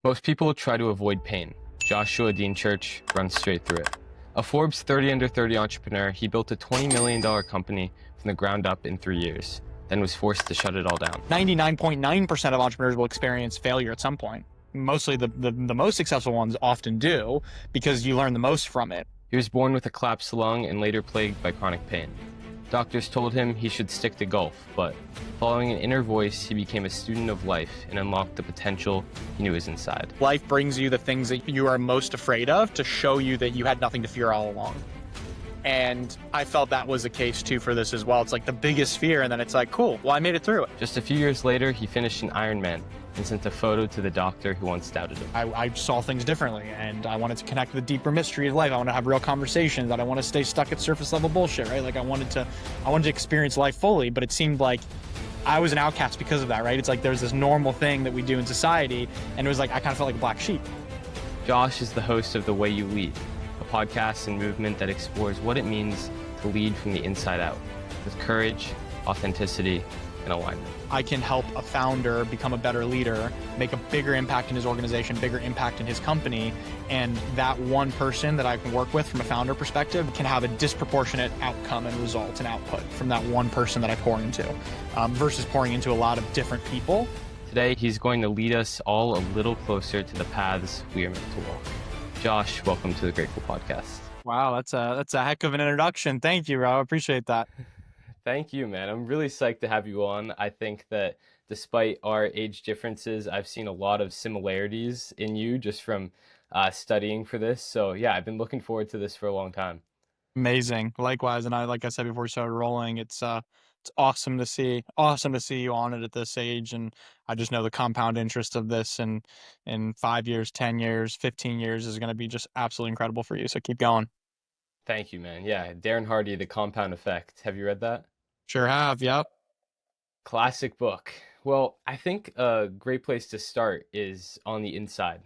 Most people try to avoid pain. Joshua Dean Church runs straight through it. A Forbes 30 under 30 entrepreneur, he built a $20 million company from the ground up in 3 years, then was forced to shut it all down. 99.9% of entrepreneurs will experience failure at some point. Mostly the most successful ones often do, because you learn the most from it. He was born with a collapsed lung and later plagued by chronic pain. Doctors told him he should stick to golf, but following an inner voice, he became a student of life and unlocked the potential he knew was inside. Life brings you the things that you are most afraid of to show you that you had nothing to fear all along. And I felt that was the case too for this as well. It's like the biggest fear, and then it's like, cool, well, I made it through it. Just a few years later, he finished an Ironman and sent a photo to the doctor who once doubted him. I saw things differently, and I wanted to connect with the deeper mystery of life. I want to have real conversations. I don't want to stay stuck at surface level bullshit, right? Like I wanted to experience life fully, but it seemed like I was an outcast because of that, right? It's like there's this normal thing that we do in society, and it was like I kind of felt like a black sheep. Josh is the host of The Way You Lead, a podcast and movement that explores what it means to lead from the inside out, with courage, authenticity, and alignment. I can help a founder become a better leader, make a bigger impact in his organization, bigger impact in his company, and that one person that I can work with from a founder perspective can have a disproportionate outcome and result and output from that one person that I pour into, versus pouring into a lot of different people. Today, he's going to lead us all a little closer to the paths we are meant to walk. Josh, welcome to the Grateful Podcast. Wow, that's a heck of an introduction. Thank you, Rob. I appreciate that. Thank you, man. I'm really psyched to have you on. I think that despite our age differences, I've seen a lot of similarities in you just from studying for this. So yeah, I've been looking forward to this for a long time. Amazing. Likewise, and like I said before we started rolling, it's awesome to see you on it at this age, and I just know the compound interest of this, and in 5 years, 10 years, 15 years is going to be just absolutely incredible for you. So keep going. Thank you, man. Yeah, Darren Hardy, The Compound Effect. Have you read that? Sure have. Yep. Classic book. Well, I think a great place to start is on the inside.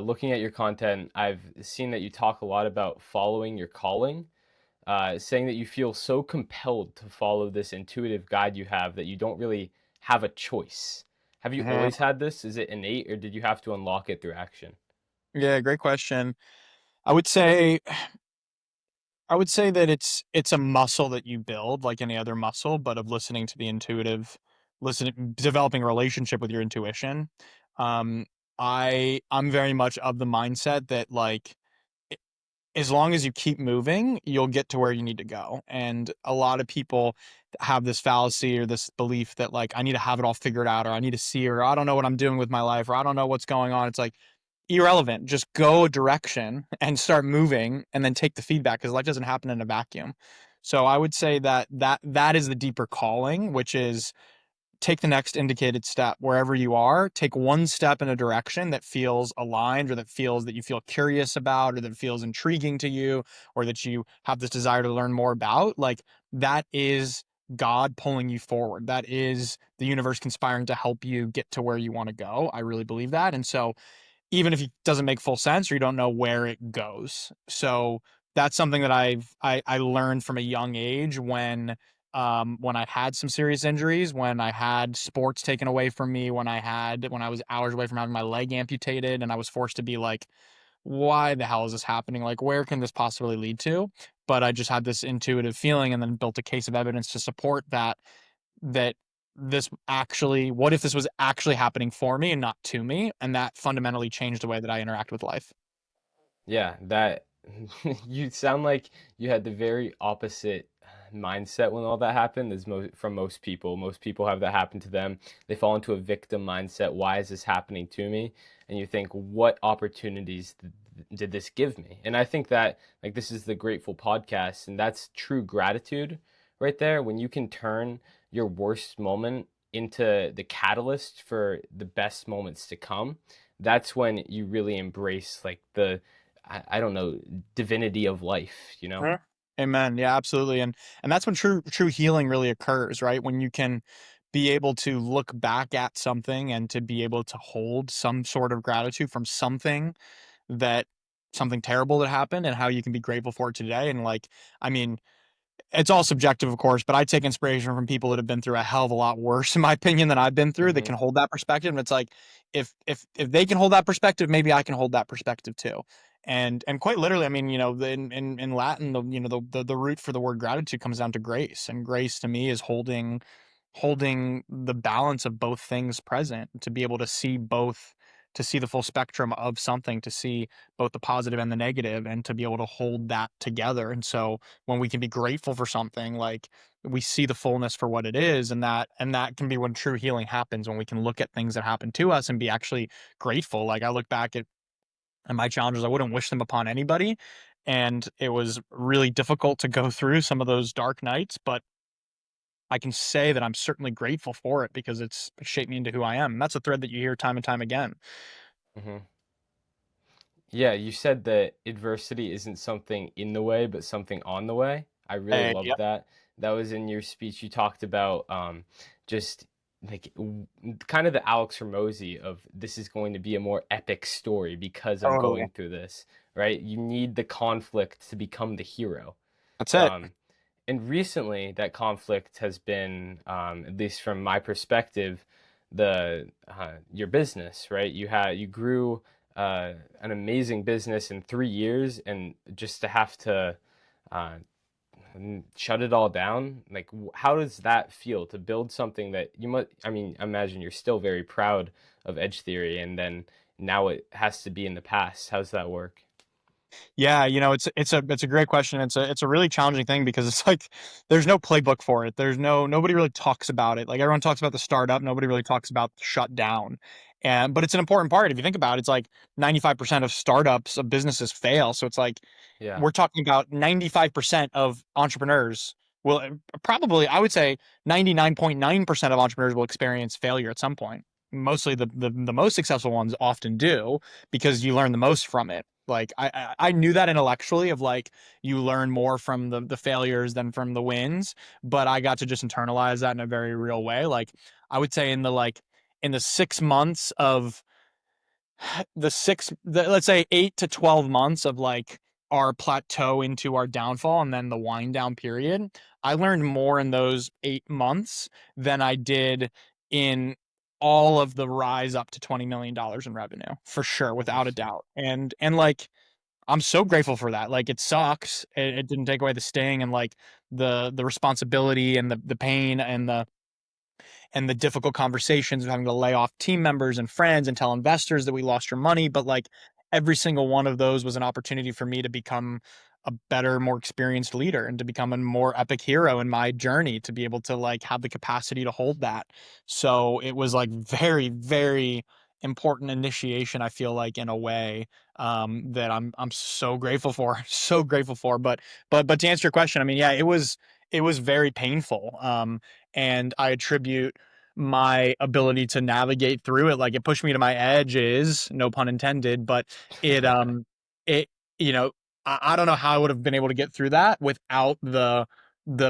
Looking at your content, I've seen that you talk a lot about following your calling, saying that you feel so compelled to follow this intuitive guide you have that you don't really have a choice. Have you Mhm. always had this? Is it innate, or did you have to unlock it through action? Yeah, great question. I would say that it's a muscle that you build like any other muscle, but of listening to the intuitive, developing a relationship with your intuition. Um, I'm very much of the mindset that like as long as you keep moving, you'll get to where you need to go. And a lot of people have this fallacy or this belief that like I need to have it all figured out, or I need to see, or I don't know what I'm doing with my life, or I don't know what's going on. It's like irrelevant. Just go a direction and start moving, and then take the feedback, because life doesn't happen in a vacuum. So I would say that that is the deeper calling, which is take the next indicated step wherever you are. Take one step in a direction that feels aligned, or that feels that you feel curious about, or that feels intriguing to you, or that you have this desire to learn more about. Like that is God pulling you forward. That is the universe conspiring to help you get to where you want to go. I really believe that. And so even if it doesn't make full sense or you don't know where it goes. So that's something that I learned from a young age when I had some serious injuries, when I had sports taken away from me, when I was hours away from having my leg amputated, and I was forced to be like, why the hell is this happening? Like, where can this possibly lead to? But I just had this intuitive feeling, and then built a case of evidence to support that this actually, what if this was actually happening for me and not to me? And that fundamentally changed the way that I interact with life. Yeah, that you sound like you had the very opposite mindset when all that happened as from most people. Most people have that happen to them. They fall into a victim mindset. Why is this happening to me? And you think, what opportunities did this give me? And I think that like this is the Grateful Podcast, and that's true gratitude right there. When you can turn your worst moment into the catalyst for the best moments to come, that's when you really embrace like I don't know, divinity of life, you know? Sure. Amen. Yeah, absolutely. And that's when true healing really occurs, right? When you can be able to look back at something and to be able to hold some sort of gratitude from that something terrible that happened, and how you can be grateful for it today. And like, I mean, It's all subjective, of course, but I take inspiration from people that have been through a hell of a lot worse, in my opinion, than I've been through. That Hmm. can hold that perspective, and it's like, if they can hold that perspective, maybe I can hold that perspective too. And quite literally, I mean, in Latin, the root for the word gratitude comes down to grace, and grace to me is holding the balance of both things present, to be able to see both, to see the full spectrum of something, to see both the positive and the negative, and to be able to hold that together. And so when we can be grateful for something, like, we see the fullness for what it is, and that can be when true healing happens, when we can look at things that happen to us and be actually grateful. Like, I look back at my challenges, I wouldn't wish them upon anybody, and it was really difficult to go through some of those dark nights, but I can say that I'm certainly grateful for it, because it's shaped me into who I am. And that's a thread that you hear time and time again. Hmm. Yeah, you said that adversity isn't something in the way, but something on the way. I really loved Yep. that. That was in your speech. You talked about just like kind of the Alex Hormozy of this is going to be a more epic story because I'm Totally. going through this, right? You need the conflict to become the hero. That's it. Um, and recently, that conflict has been, at least from my perspective, the your business, right? You grew an amazing business in 3 years, and just to have to uh, shut it all down, like how does that feel to build something that you must? I mean, imagine you're still very proud of Edge Theory, and then now it has to be in the past. How's that work? Yeah, it's a great question. It's a really challenging thing, because it's like there's no playbook for it. Nobody really talks about it. Like, everyone talks about the startup, nobody really talks about the shutdown. But it's an important part. If you think about it, it's like 95% of startups, of businesses, fail. So it's like Yeah. we're talking about 95% of entrepreneurs will, probably, I would say 99.9% of entrepreneurs will experience failure at some point. Mostly the most successful ones often do, because you learn the most from it. Like, I knew that intellectually, of like, you learn more from the failures than from the wins, but I got to just internalize that in a very real way. Like, I would say in the 6 months of let's say 8 to 12 months of like our plateau into our downfall, and then the wind down period, I learned more in those 8 months than I did in all of the rise up to $20 million in revenue, for sure, without a Interesting. doubt. And like, I'm so grateful for that. Like, it sucks. It didn't take away the sting, and like the responsibility, and the pain, and the difficult conversations of having to lay off team members and friends and tell investors that we lost your money. But like, every single one of those was an opportunity for me to become a better, more experienced leader, and to become a more epic hero in my journey, to be able to like have the capacity to hold that. So it was like very, very important initiation, I feel like, in a way, that I'm so grateful for, so grateful for. But to answer your question, I mean, yeah, it was very painful. And I attribute my ability to navigate through it, like, it pushed me to my edges, no pun intended, but it you know I don't know how I would have been able to get through that without the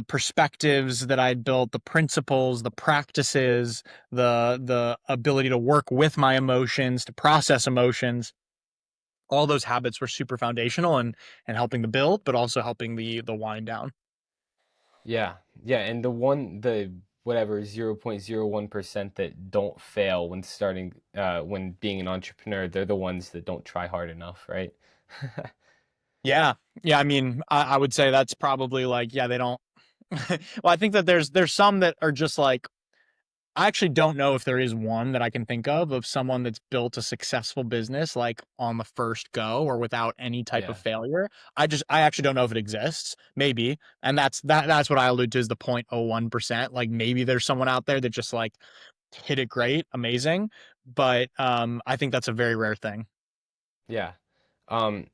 perspectives that I'd built, the principles, the practices, the ability to work with my emotions, to process emotions. All those habits were super foundational, and helping the build, but also helping the wind down. Yeah, yeah, and the whatever 0.01% that don't fail when starting, when being an entrepreneur, they're the ones that don't try hard enough, right? Yeah. Yeah, I mean, I would say that's probably like, yeah, they don't. Well, I think that there's some that are just like, I actually don't know if there is one that I can think of someone that's built a successful business like on the first go, or without any type of Yeah, failure. I actually don't know if it exists. Maybe. And that's what I allude to, is the 0.01%. Like, maybe there's someone out there that just like hit it great, amazing. But I think that's a very rare thing. yeah. Um,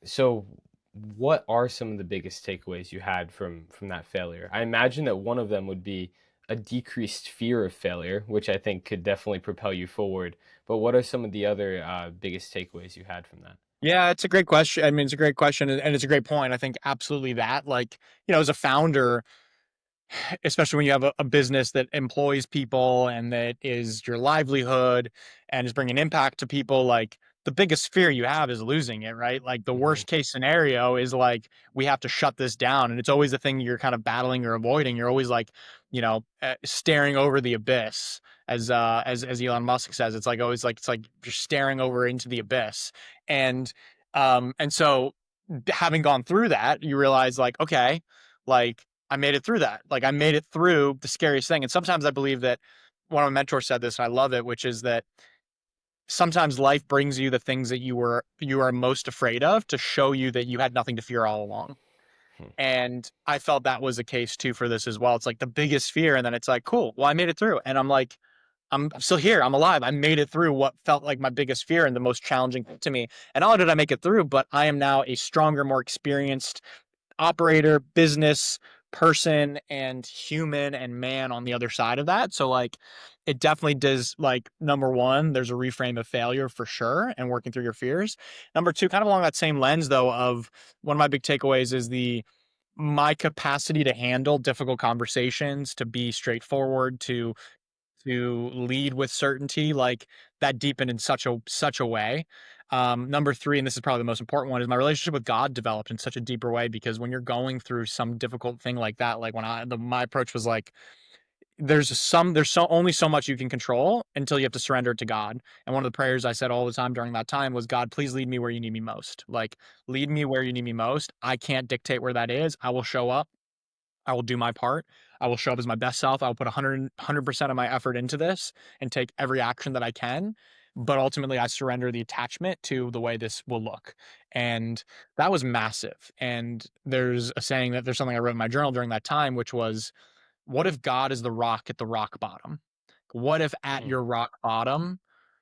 so what are some of the biggest takeaways you had from that failure? I imagine that one of them would be a decreased fear of failure, which I think could definitely propel you forward. But what are some of the other biggest takeaways you had from that? Yeah, it's a great question. I mean, it's a great question, and it's a great point. I think absolutely that, like, as a founder, especially when you have a business that employs people and that is your livelihood and is bringing impact to people, like, the biggest fear you have is losing it, right? Like the Hmm. worst case scenario is like we have to shut this down, and it's always the thing you're kind of battling or avoiding. You're always like, staring over the abyss, as Elon Musk says. It's like always like it's like you're staring over into the abyss, and so having gone through that, you realize like, okay, like I made it through that. Like I made it through the scariest thing. And sometimes I believe that one of my mentors said this, and I love it, which is that sometimes life brings you the things that you are most afraid of to show you that you had nothing to fear all along. And I felt that was the case too for this as well. It's like the biggest fear, and then it's like, cool, well, I made it through. And I'm like, I'm still here. I'm alive. I made it through what felt like my biggest fear and the most challenging thing to me. And not only did I make it through, but I am now a stronger, more experienced operator, business person, and human and man on the other side of that. So like it definitely does, like, number one, there's a reframe of failure for sure and working through your fears. Number two, kind of along that same lens though, of one of my big takeaways is the my capacity to handle difficult conversations, to be straightforward, to lead with certainty, like that deepened in such a way. Number three, and this is probably the most important one, is my relationship with God developed in such a deeper way, because when you're going through some difficult thing like that, like when my approach was like, there's so only so much you can control until you have to surrender it to God. And one of the prayers I said all the time during that time was, God, please lead me where you need me most. Like lead me where you need me most. I can't dictate where that is. I will show up. I will do my part. I will show up as my best self. I will put 100% of my effort into this and take every action that I can. But ultimately, I surrender the attachment to the way this will look. And that was massive. And there's something I wrote in my journal during that time, which was, what if God is the rock at the rock bottom? What if at Hmm. your rock bottom,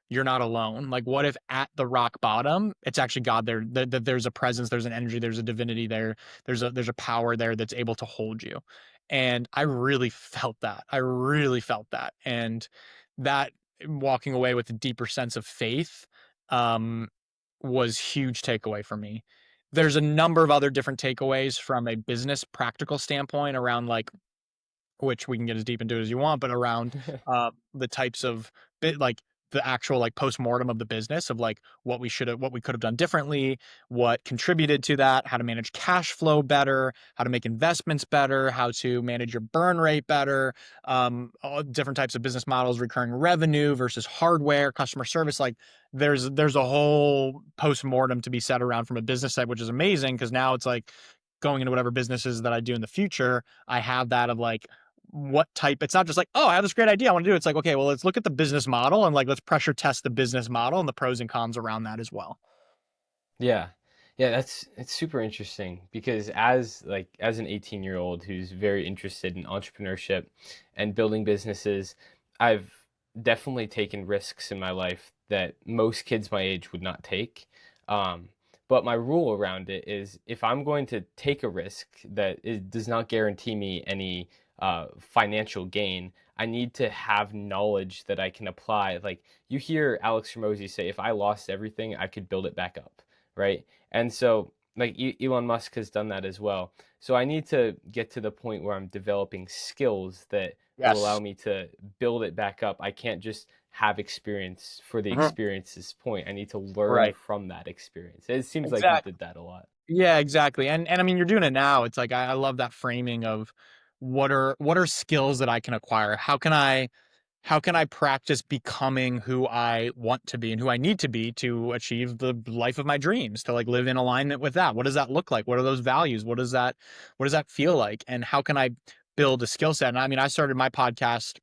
you're not alone? Like, what if at the rock bottom, it's actually God there, that there's a presence, there's an energy, there's a divinity there, there's a power there that's able to hold you. And I really felt that. I really felt that. And that, walking away with a deeper sense of faith, um, was huge takeaway for me. There's a number of other different takeaways from a business practical standpoint around like, which we can get as deep into it as you want, but around the types of like the actual like post-mortem of the business of like what we could have done differently, what contributed to that, how to manage cash flow better, how to make investments better, how to manage your burn rate better, all different types of business models, recurring revenue versus hardware, customer service. Like there's a whole post-mortem to be said around from a business side, which is amazing because now it's like going into whatever businesses that I do in the future, I have that of like, what type, it's not just like, oh, I have this great idea I want to do. It's like, okay, well, let's look at the business model and like let's pressure test the business model and the pros and cons around that as well. Yeah. Yeah, it's super interesting because as an 18-year-old who's very interested in entrepreneurship and building businesses, I've definitely taken risks in my life that most kids my age would not take. Um, but my rule around it is if I'm going to take a risk that does not guarantee me any financial gain, I need to have knowledge that I can apply. Like you hear Alex Hormozy say, if I lost everything, I could build it back up, right? And so, like Elon Musk has done that as well. So I need to get to the point where I'm developing skills that will allow Yes. me to build it back up. I can't just have experience for the Mhm. experience's point. I need to learn Right. from that experience. It seems like you Exactly. did that a lot. Yeah, exactly. And I mean, you're doing it now. It's like I love that framing of what are skills that I can acquire? How can I practice becoming who I want to be and who I need to be to achieve the life of my dreams, to like live in alignment with that? What does that look like? What are those values? What does that feel like? And how can I build a skill set? And I mean, I started my podcast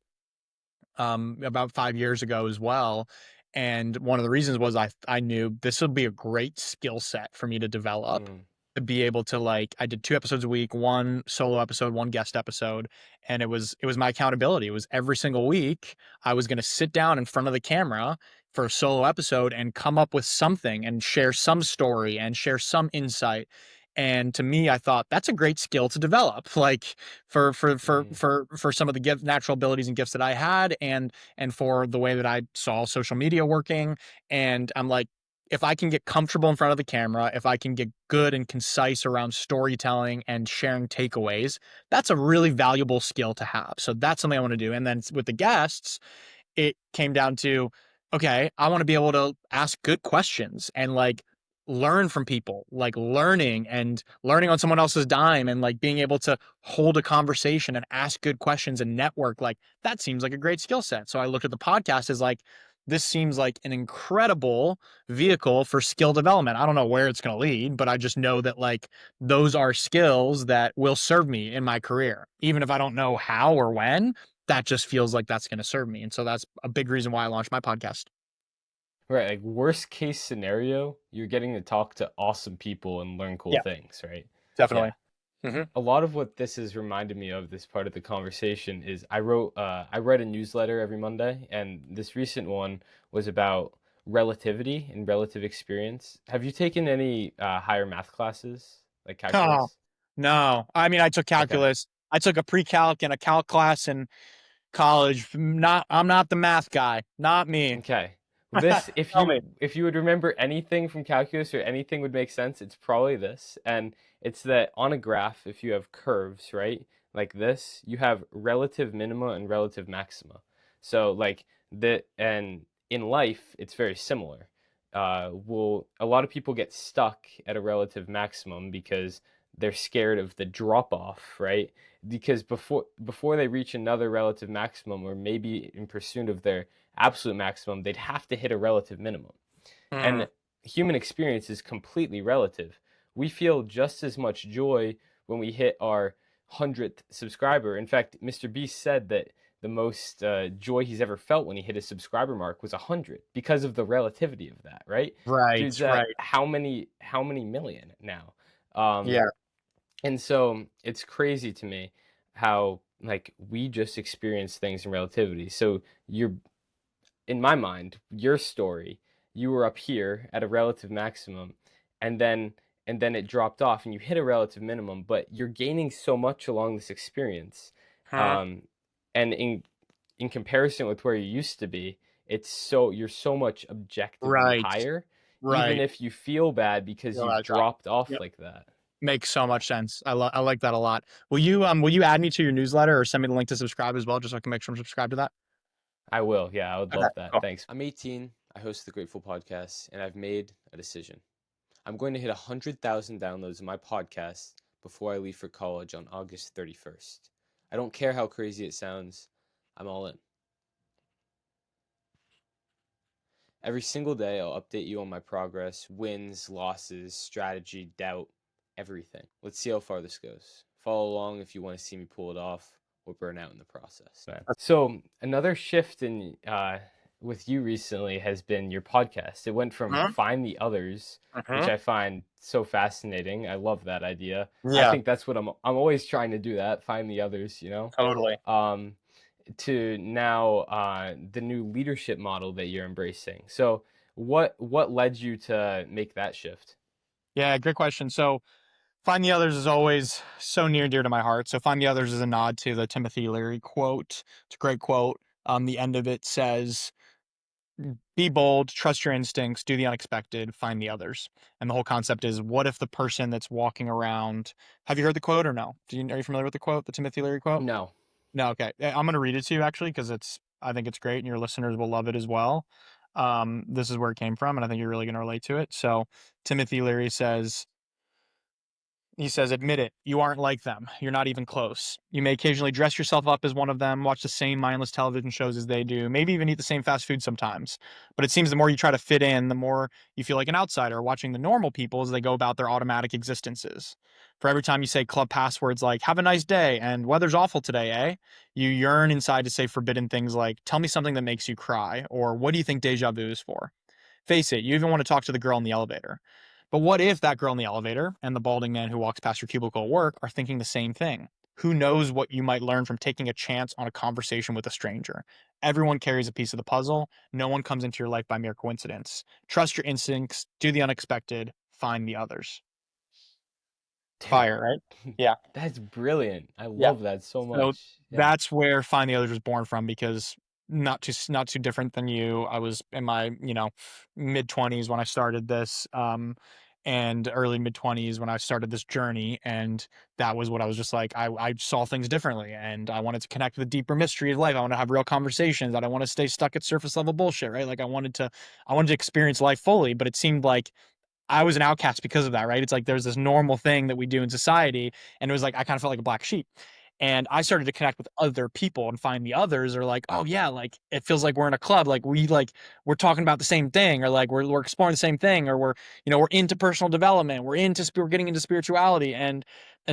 about 5 years ago as well. And one of the reasons was I knew this would be a great skill set for me to develop, Mm, to be able to like, I did 2 episodes a week, one solo episode, one guest episode, and it was my accountability. It was every single week I was going to sit down in front of the camera for a solo episode and come up with something and share some story and share some insight. And to me, I thought that's a great skill to develop, like mm, for some of the natural abilities and gifts that I had, and for the way that I saw social media working. And I'm like, if I can get comfortable in front of the camera, if I can get good and concise around storytelling and sharing takeaways, that's a really valuable skill to have. So that's something I want to do. And then with the guests, it came down to okay, I want to be able to ask good questions and like learn from people, like learning on someone else's dime and like being able to hold a conversation and ask good questions and network. Like that seems like a great skill set. So I looked at the podcast as like, this seems like an incredible vehicle for skill development. I don't know where it's going to lead, but I just know that like those are skills that will serve me in my career. Even if I don't know how or when, that just feels like that's going to serve me. And so that's a big reason why I launched my podcast. Right, like worst case scenario, you're getting to talk to awesome people and learn cool Yeah, things, right? Yeah. definitely. Hmm. A lot of what this has reminded me of, this part of the conversation, is I write a newsletter every Monday, and this recent one was about relativity and relative experience. Have you taken any higher math classes, like Oh, calculus? no. I mean, I took Okay. calculus. I took a pre-calc and a calc class in college. I'm not the math guy. Not me. Okay. This, Tell me. if you would remember anything from calculus or anything would make sense, it's probably this. And it's that on a graph, if you have curves, right, like this, you have relative minima and relative maxima. So like and in life, it's very similar. A lot of people get stuck at a relative maximum because they're scared of the drop off, right? Because before they reach another relative maximum, or maybe in pursuit of their absolute maximum, they'd have to hit a relative minimum. Hmm. And human experience is completely relative. We feel just as much joy when we hit our 100th subscriber. In fact, Mr. Beast said that the most joy he's ever felt when he hit his subscriber mark was 100 because of the relativity of that, right? Right, Dude's at right. how many million now? Um, Yeah. and so it's crazy to me how like we just experience things in relativity. So you're in my mind, your story, you were up here at a relative maximum, and then it dropped off, and you hit a relative minimum. But you're gaining so much along this experience, Huh. um, and in comparison with where you used to be, you're so much objectively Right, higher, even right. if you feel bad because You're you've right, drop. dropped off Yep. like that. Makes so much sense. I like that a lot. Will you add me to your newsletter or send me the link to subscribe as well, just so I can make sure I'm subscribed to that? I will, yeah, I would Okay, love that. cool. Thanks. I'm 18. I host the Grateful Podcast, and I've made a decision. I'm going to hit 100,000 downloads of my podcast before I leave for college on August 31st. I don't care how crazy it sounds, I'm all in. Every single day, I'll update you on my progress, wins, losses, strategy, doubt, everything. Let's see how far this goes. Follow along if you want to see me pull it off or burn out in the process. Man. So, another shift in with you recently has been your podcast. It went from Uh-huh. find the others, which Uh-huh. I find so fascinating. I love that idea. I Yeah, think that's what I'm always trying to do, that find the others, you know. totally. Um, to now the new leadership model that you're embracing. So what led you to make that shift? Yeah, great question. So Find the Others is always so near and dear to my heart. So Find the Others is a nod to the Timothy Leary quote. It's a great quote. The end of it says, be bold, trust your instincts, do the unexpected, find the others. And the whole concept is, what if the person that's walking around, have you heard the quote or no? Are you familiar with the quote, the Timothy Leary quote? No. No, okay. I'm going to read it to you actually because I think it's great and your listeners will love it as well. This is where it came from, and I think you're really going to relate to it. So Timothy Leary says, he says, admit it, you aren't like them. You're not even close. You may occasionally dress yourself up as one of them, watch the same mindless television shows as they do, maybe even eat the same fast food sometimes. But it seems the more you try to fit in, the more you feel like an outsider watching the normal people as they go about their automatic existences. For every time you say club passwords like, have a nice day and weather's awful today, eh? You yearn inside to say forbidden things like, tell me something that makes you cry, or what do you think deja vu is for? Face it, you even want to talk to the girl in the elevator. But what if that girl in the elevator and the balding man who walks past your cubicle at work are thinking the same thing? Who knows what you might learn from taking a chance on a conversation with a stranger? Everyone carries a piece of the puzzle. No one comes into your life by mere coincidence. Trust your instincts, do the unexpected, find the others. Dude, Fire, right? Yeah. that's brilliant. I Yeah. love that so So much. Yeah. that's where Find the Others was born from because not too different than you. I was in my, mid 20s when I started this. and early mid-20s when I started this journey, and that was what I was just like, I saw things differently, and I wanted to connect with the deeper mystery of life. I want to have real conversations. I don't want to stay stuck at surface level bullshit, right? Like I wanted to experience life fully, but it seemed like I was an outcast because of that, right? It's like there's this normal thing that we do in society, and it was like I kind of felt like a black sheep. And I started to connect with other people and find the others are like, oh yeah, like it feels like we're in a club, like we're talking about the same thing, or like we're exploring the same thing, or we're into personal development, we're getting into spirituality, and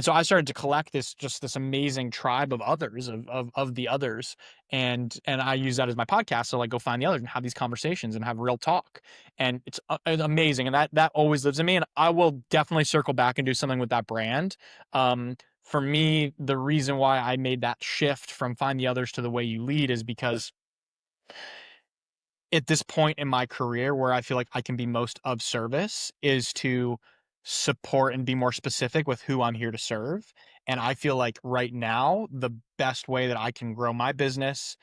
so I started to collect this amazing tribe of others of the others, and I use that as my podcast to like go find the others and have these conversations and have real talk, and it's amazing, and that always lives in me, and I will definitely circle back and do something with that brand. For me, the reason why I made that shift from find the others to the way you lead is because at this point in my career where I feel like I can be most of service is to support and be more specific with who I'm here to serve. And I feel like right now, the best way that I can grow my business,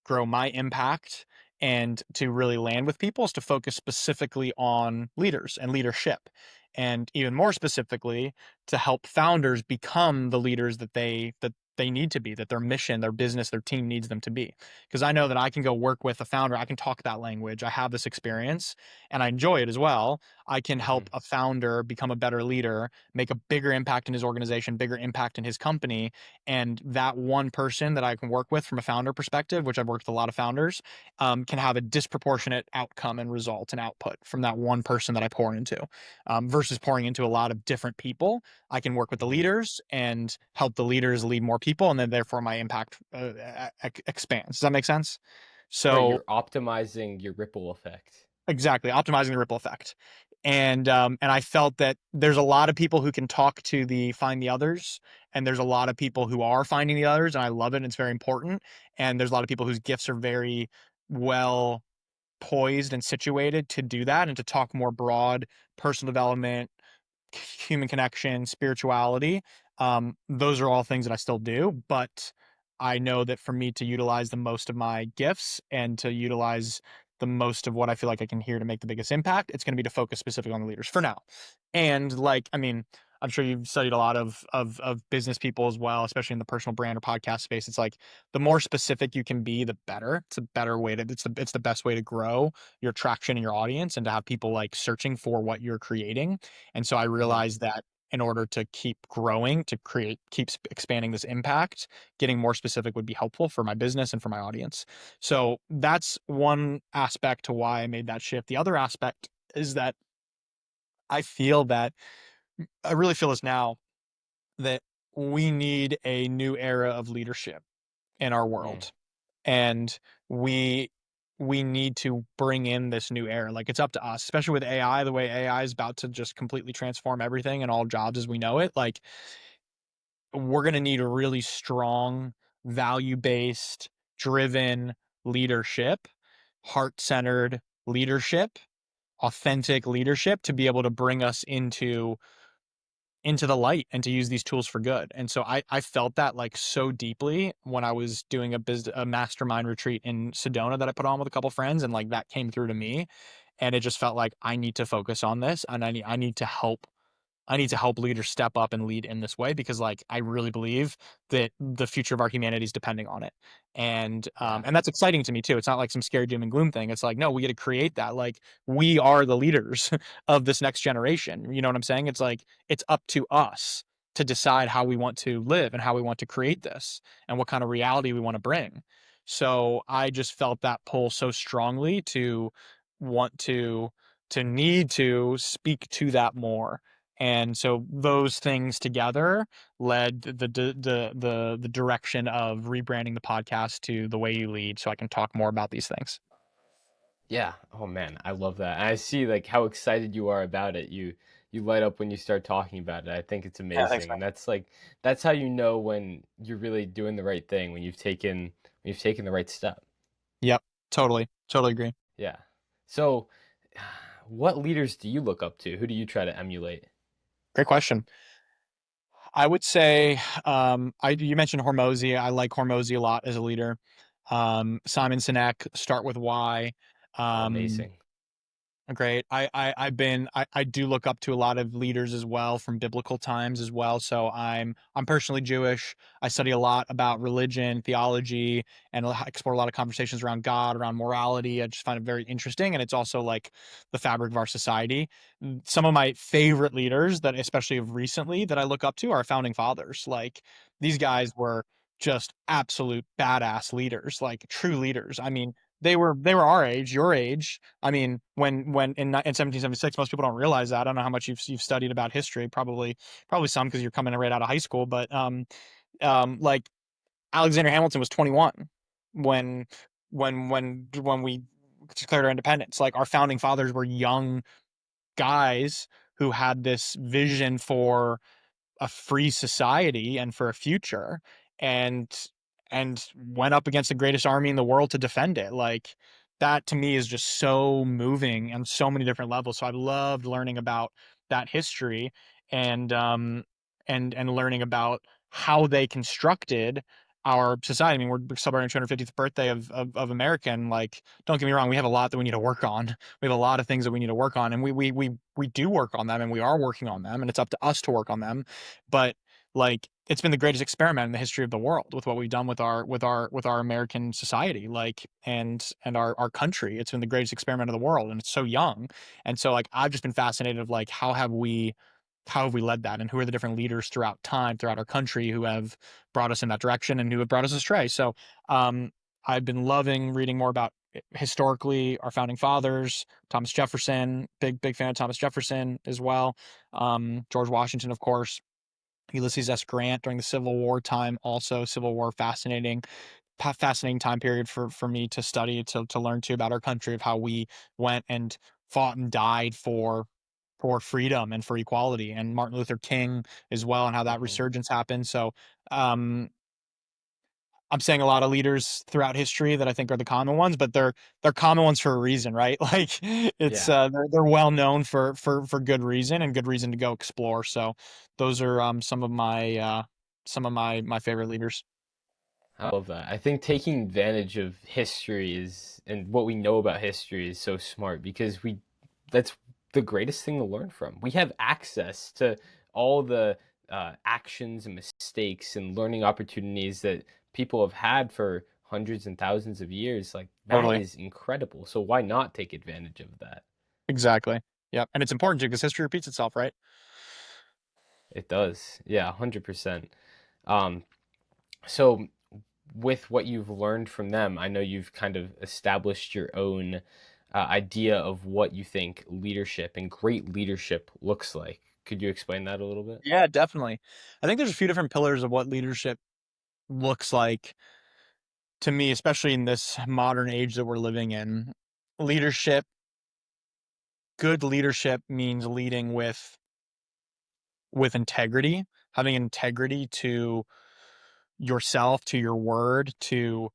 grow my impact, and to really land with people is to focus specifically on leaders and leadership. And even more specifically, to help founders become the leaders that they need to be, that their mission, their business, their team needs them to be. Because I know that I can go work with a founder, I can talk that language, I have this experience, and I enjoy it as well. I can Hmm. help a founder become a better leader, make a bigger impact in his organization, bigger impact in his company, and that one person that I can work with from a founder perspective, which I've worked with a lot of founders, can have a disproportionate outcome and result and output from that one person that I pour into, versus pouring into a lot of different people. I can work with the Hmm. leaders and help the leaders lead more people, and then therefore my impact expands. Does that make sense? Right, So you're optimizing your ripple effect. exactly, optimizing the ripple effect. And I felt that there's a lot of people who can talk to the find the others, and there's a lot of people who are finding the others, and I love it, and it's very important. And there's a lot of people whose gifts are very well poised and situated to do that and to talk more broad personal development, human connection, spirituality. Those are all things that I still do, but I know that for me to utilize the most of my gifts and to utilize the most of what I feel like I can hear to make the biggest impact, it's going to be to focus specifically on the leaders for now. And like, I mean, I'm sure you've studied a lot of business people as well, especially in the personal brand or podcast space. It's like the more specific you can be, the better. It's a better way to it's the best way to grow your traction in your audience and to have people like searching for what you're creating. And so I Hmm. realized that in order to keep growing, to keep expanding this impact, getting more specific would be helpful for my business and for my audience. So that's one aspect to why I made that shift. The other aspect is that I feel that I really feel this now that we need a new era of leadership in our Hmm. world. And we we need to bring in this new era. Like it's up to us, especially with AI, the way AI is about to just completely transform everything and all jobs as we know it. Like we're going to need a really strong, value-based, driven leadership, heart-centered leadership, authentic leadership to be able to bring us into the light and to use these tools for good. And so I felt that like so deeply when I was doing a mastermind retreat in Sedona that I put on with a couple friends, and like that came through to me, and it just felt like I need to focus on this, and I need to help leaders step up and lead in this way because like I really believe that the future of our humanity is depending on it. Yeah. And that's exciting to me too. It's not like some scary doom and gloom thing. It's like, no, we get to create that. Like we are the leaders of this next generation. You know what I'm saying? It's like it's up to us to decide how we want to live and how we want to create this and what kind of reality we want to bring. So I just felt that pull so strongly to want to need to speak to that more, and so those things together led the direction of rebranding the podcast to The Way You Lead, so I can talk more about these things. Yeah. Oh man, I love that. And I see like how excited you are about it. You light up when you start talking about it. I think it's Yeah, thanks, amazing. man. And that's how you know when you're really doing the right thing, when you've taken the right step. Yep, totally agree. Yeah. So what leaders do you look up to? Who do you try to emulate? Great question. I would say, you mentioned Hormozy. I like Hormozy a lot as a leader. Simon Sinek, Start with Why. Oh, Um, amazing. Great. I do look up to a lot of leaders as well from biblical times as well. So I'm personally Jewish. I study a lot about religion, theology, and explore a lot of conversations around God, around morality. I just find it very interesting, and it's also like the fabric of our society. Some of my favorite leaders that, especially of recently, that I look up to are founding fathers. Like these Yeah. guys were just absolute badass leaders, like true leaders. I mean, they were our age, your age. I mean, when in 1776, most people don't realize that. I don't know how much you've studied about history. Probably some because you're coming right out of high school. But like Alexander Hamilton was 21 when when we declared our independence. Like our founding fathers were young guys who had this vision for a free society and for a future, and went up against the greatest army in the world to defend it. Like that to me is just so moving on so many different levels. So I loved learning about that history, and learning about how they constructed our society. I mean, we're celebrating 250th birthday of America, and like, don't get me wrong, we have a lot that we need to work on. We have a lot of things that we need to work on, and we do work on them, and we are working on them, and it's up to us to work on them. But like, it's been the greatest experiment in the history of the world with what we've done with our American society, like, and our country. It's been the greatest experiment of the world, and it's so young. And so like I've just been fascinated of like how have we led that, and who are the different leaders throughout time, throughout our country, who have brought us in that direction and who have brought us astray. So um I've been loving reading more about historically our founding fathers. Thomas Jefferson, big fan of Thomas Jefferson as well. George Washington, of course. Ulysses S. Grant during the Civil War time, also Civil War, fascinating time period for me to study, to learn too about our country, of how we went and fought and died for freedom and for equality, and Martin Luther King as well, and how that Hmm. resurgence happened. So um I'm saying a lot of leaders throughout history that I think are the common ones, but they're common ones for a reason, right? Like it's Yeah. they're well known for good reason, and good reason to go explore. So those are some of my favorite leaders. I love that. I think taking advantage of history is, and what we know about history is so smart because that's the greatest thing to learn from. We have access to all the actions and mistakes and learning opportunities that people have had for hundreds and thousands of years. Like, that Totally. is incredible. So why not take advantage of that? Exactly. Yep. And it's important too because history repeats itself, right? It does. Yeah, 100%. Um, so with what you've learned from them, I know you've kind of established your own idea of what you think leadership and great leadership looks like. Could you explain that a little bit? Yeah, definitely. I think there's a few different pillars of what leadership looks like to me, especially in this modern age that we're living in. Leadership, good leadership means leading with integrity, having integrity to yourself, to your word, to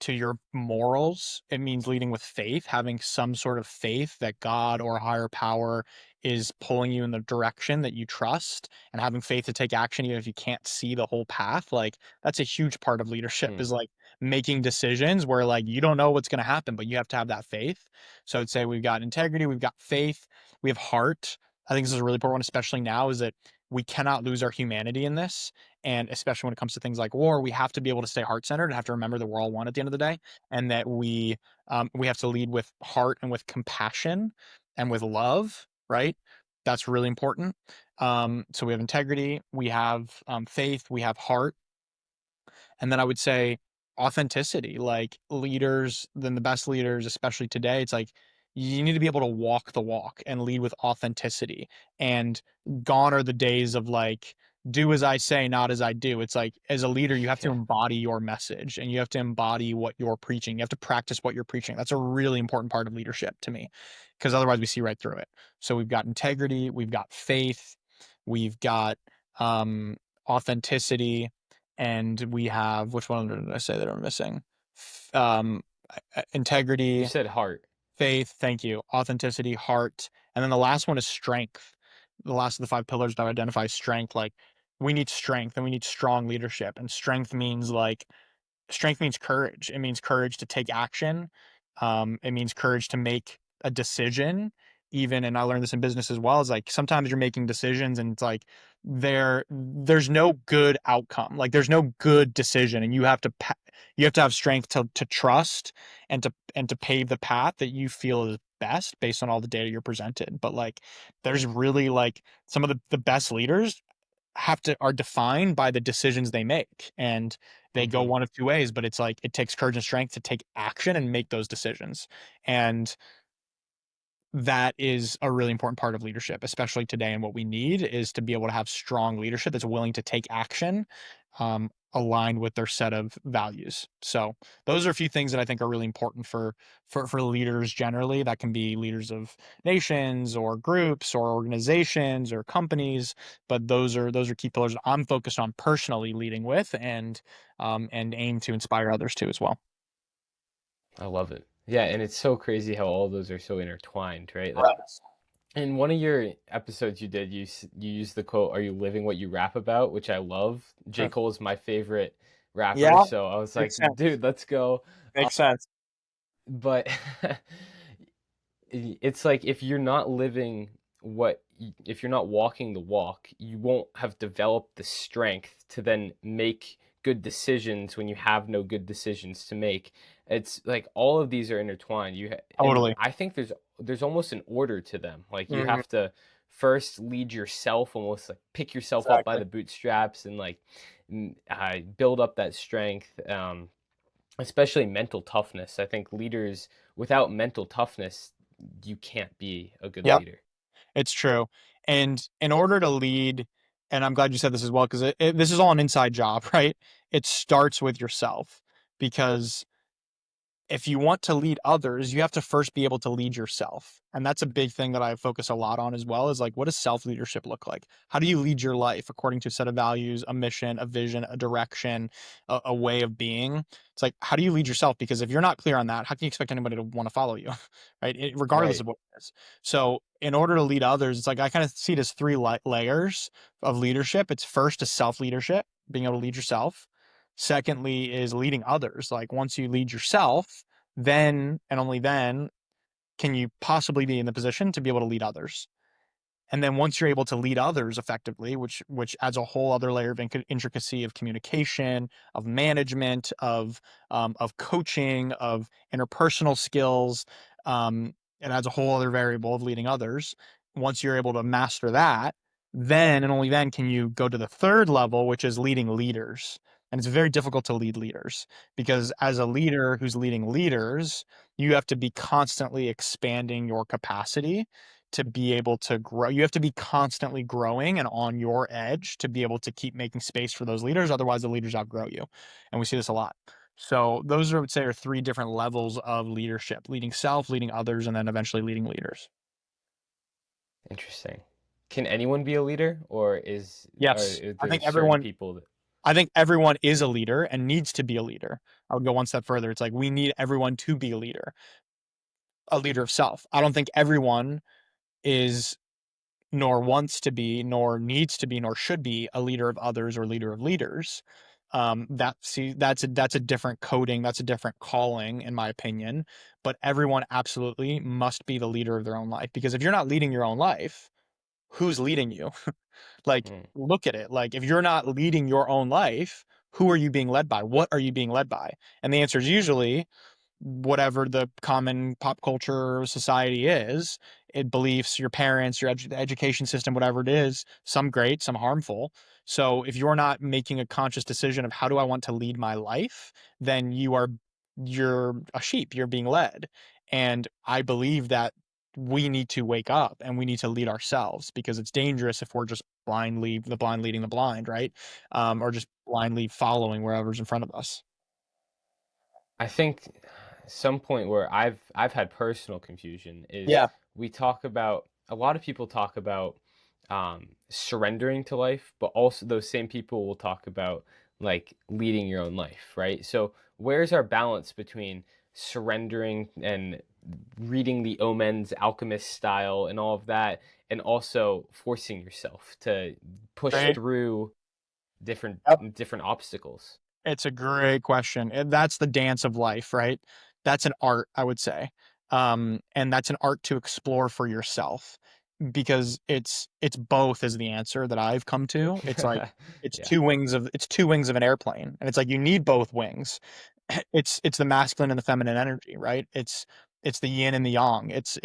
your morals. It means leading with faith, having some sort of faith that God or a higher power is pulling you in the direction that you trust, and having faith to take action even if you can't see the whole path. Like that's a huge part of leadership, Hmm. is like making decisions where like you don't know what's going to happen, but you have to have that faith. So I'd say we've got integrity, we've got faith, we have heart. I think this is a really important one, especially now, is that we cannot lose our humanity in this. And especially when it comes to things like war, we have to be able to stay heart centered and have to remember that we're all one at the end of the day, and that we have to lead with heart and with compassion and with love. Right, that's really important. So we have integrity, we have faith, we have heart, and then I would say authenticity. Like leaders, then the best leaders, especially today, it's like you need to be able to walk the walk and lead with authenticity. And gone are the days of like, do as I say, not as I do. It's like, as a leader, you have to Yeah. embody your message, and you have to embody what you're preaching. You have to practice what you're preaching. That's a really important part of leadership to me, because otherwise we see right through it. So we've got integrity, we've got faith, we've got um, authenticity, and we have, which one did I say that I'm missing? Um, You integrity, said heart. faith, thank you, authenticity, heart, and then the last one is strength. The last of the five pillars that I identify is strength. Like we need strength, and we need strong leadership. And strength means courage. It means courage to take action. It means courage to make a decision, even, and I learned this in business as well, is like sometimes you're making decisions and it's like there's no good outcome. Like there's no good decision, and you have to have strength to trust and to pave the path that you feel is best based on all the data you're presented. But like there's really like some of the best leaders are defined by the decisions they make, and they go Hmm. one of two ways, but it's like it takes courage and strength to take action and make those decisions. And that is a really important part of leadership, especially today. And what we need is to be able to have strong leadership that's willing to take action, aligned with their set of values. So those are a few things that I think are really important for leaders generally. That can be leaders of nations or groups or organizations or companies. But those are key pillars I'm focused on personally leading with, and aim to inspire others to as well. I love it. Yeah, and it's so crazy how all those are so intertwined, right? Like Right. in one of your episodes you did, you used the quote, "Are you living what you rap about?" Which I love. J. Cole is my favorite rapper, Yeah, so I was like, makes sense. dude, let's go. Makes sense. But it's like if you're not living if you're not walking the walk, you won't have developed the strength to then make good decisions when you have no good decisions to make. It's like all of these are intertwined. And Totally. I think there's almost an order to them. Like you Mhm. have to first lead yourself, almost like pick yourself up by Exactly. the bootstraps and like build up that strength. Especially mental toughness. I think leaders without mental toughness, you can't be a good Yep, leader. it's true. And in order to lead, and I'm glad you said this as well, because this is all an inside job, right? It starts with yourself, because if you want to lead others, you have to first be able to lead yourself. And that's a big thing that I focus a lot on as well, is like, what does self leadership look like? How do you lead your life according to a set of values, a mission, a vision, a direction, a way of being? It's like, how do you lead yourself? Because if you're not clear on that, how can you expect anybody to want to follow you? Right? Regardless Right. of what it is. So, in order to lead others, it's like I kind of see it as three layers of leadership. It's first a self leadership, being able to lead yourself. Secondly, is leading others. Like once you lead yourself, then and only then can you possibly be in the position to be able to lead others. And then once you're able to lead others effectively, which adds a whole other layer of intricacy of communication, of management, of coaching, of interpersonal skills, it adds a whole other variable of leading others. Once you're able to master that, then and only then can you go to the third level, which is leading leaders. And it's very difficult to lead leaders, because as a leader who's leading leaders, you have to be constantly expanding your capacity to be able to grow. You have to be constantly growing and on your edge to be able to keep making space for those leaders. Otherwise, the leaders outgrow you. And we see this a lot. So those are, I would say, are three different levels of leadership: leading self, leading others, and then eventually leading leaders. Interesting. Can anyone be a leader, or Yes. is there certain people that? I think everyone is a leader and needs to be a leader. I would go one step further. It's like we need everyone to be a leader of self. I don't think everyone is, nor wants to be, nor needs to be, nor should be a leader of others or leader of leaders. That's a different coding, that's a different calling, in my opinion. But everyone absolutely must be the leader of their own life, because if you're not leading your own life, who's leading you? Like, Hmm. look at it. Like, if you're not leading your own life, who are you being led by? What are you being led by? And the answer is usually whatever the common pop culture society is, it beliefs, your parents, your education system, whatever it is, some great, some harmful. So if you're not making a conscious decision of how do I want to lead my life, then you're a sheep, you're being led. And I believe that we need to wake up and we need to lead ourselves, because it's dangerous if we're just the blind leading the blind, right? Or just blindly following wherever's in front of us. I think some point where I've had personal confusion is Yeah. we talk about a lot of people talk about surrendering to life, but also those same people will talk about like leading your own life, right? So where's our balance between surrendering and reading the omens, alchemist style, and all of that, and also forcing yourself to push Right. through different different obstacles? It's a great question. And that's the dance of life, right? That's an art, I would say. And that's an art to explore for yourself, because it's both is the answer that I've come to. It's like Yeah. it's two wings of an airplane, and it's like you need both wings. It's the masculine and the feminine energy, right? It's the yin and the yang. It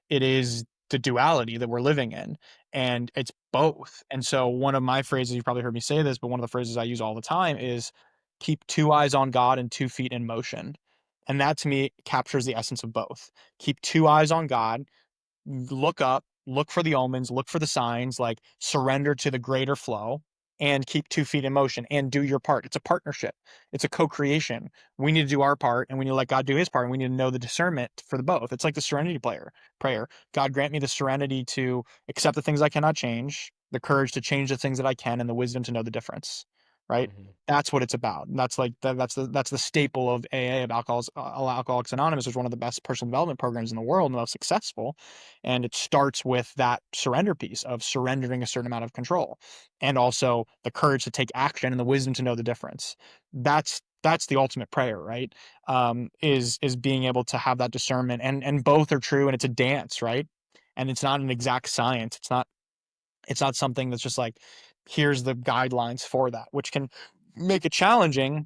is the duality that we're living in, and it's both. And so one of my phrases, you've probably heard me say this, but one of the phrases I use all the time is keep two eyes on God and 2 feet in motion. And that to me captures the essence of both. Keep two eyes on God, look up, look for the omens, look for the signs, like surrender to the greater flow, and keep 2 feet in motion and do your part. It's a partnership. It's a co-creation. We need to do our part and we need to let God do his part, and we need to know the discernment for the both. It's like the serenity prayer. God grant me the serenity to accept the things I cannot change, the courage to change the things that I can, and the wisdom to know the difference. Right? Hmm. That's what it's about. And that's like that's the staple of AA, of Alcoholics Anonymous, is one of the best personal development programs in the world, and the most successful. And it starts with that surrender piece of surrendering a certain amount of control, and also the courage to take action and the wisdom to know the difference. That's the ultimate prayer, right? Is being able to have that discernment, and both are true, and it's a dance, right? And it's not an exact science. It's not something that's just like, here's the guidelines for that, which can make it challenging,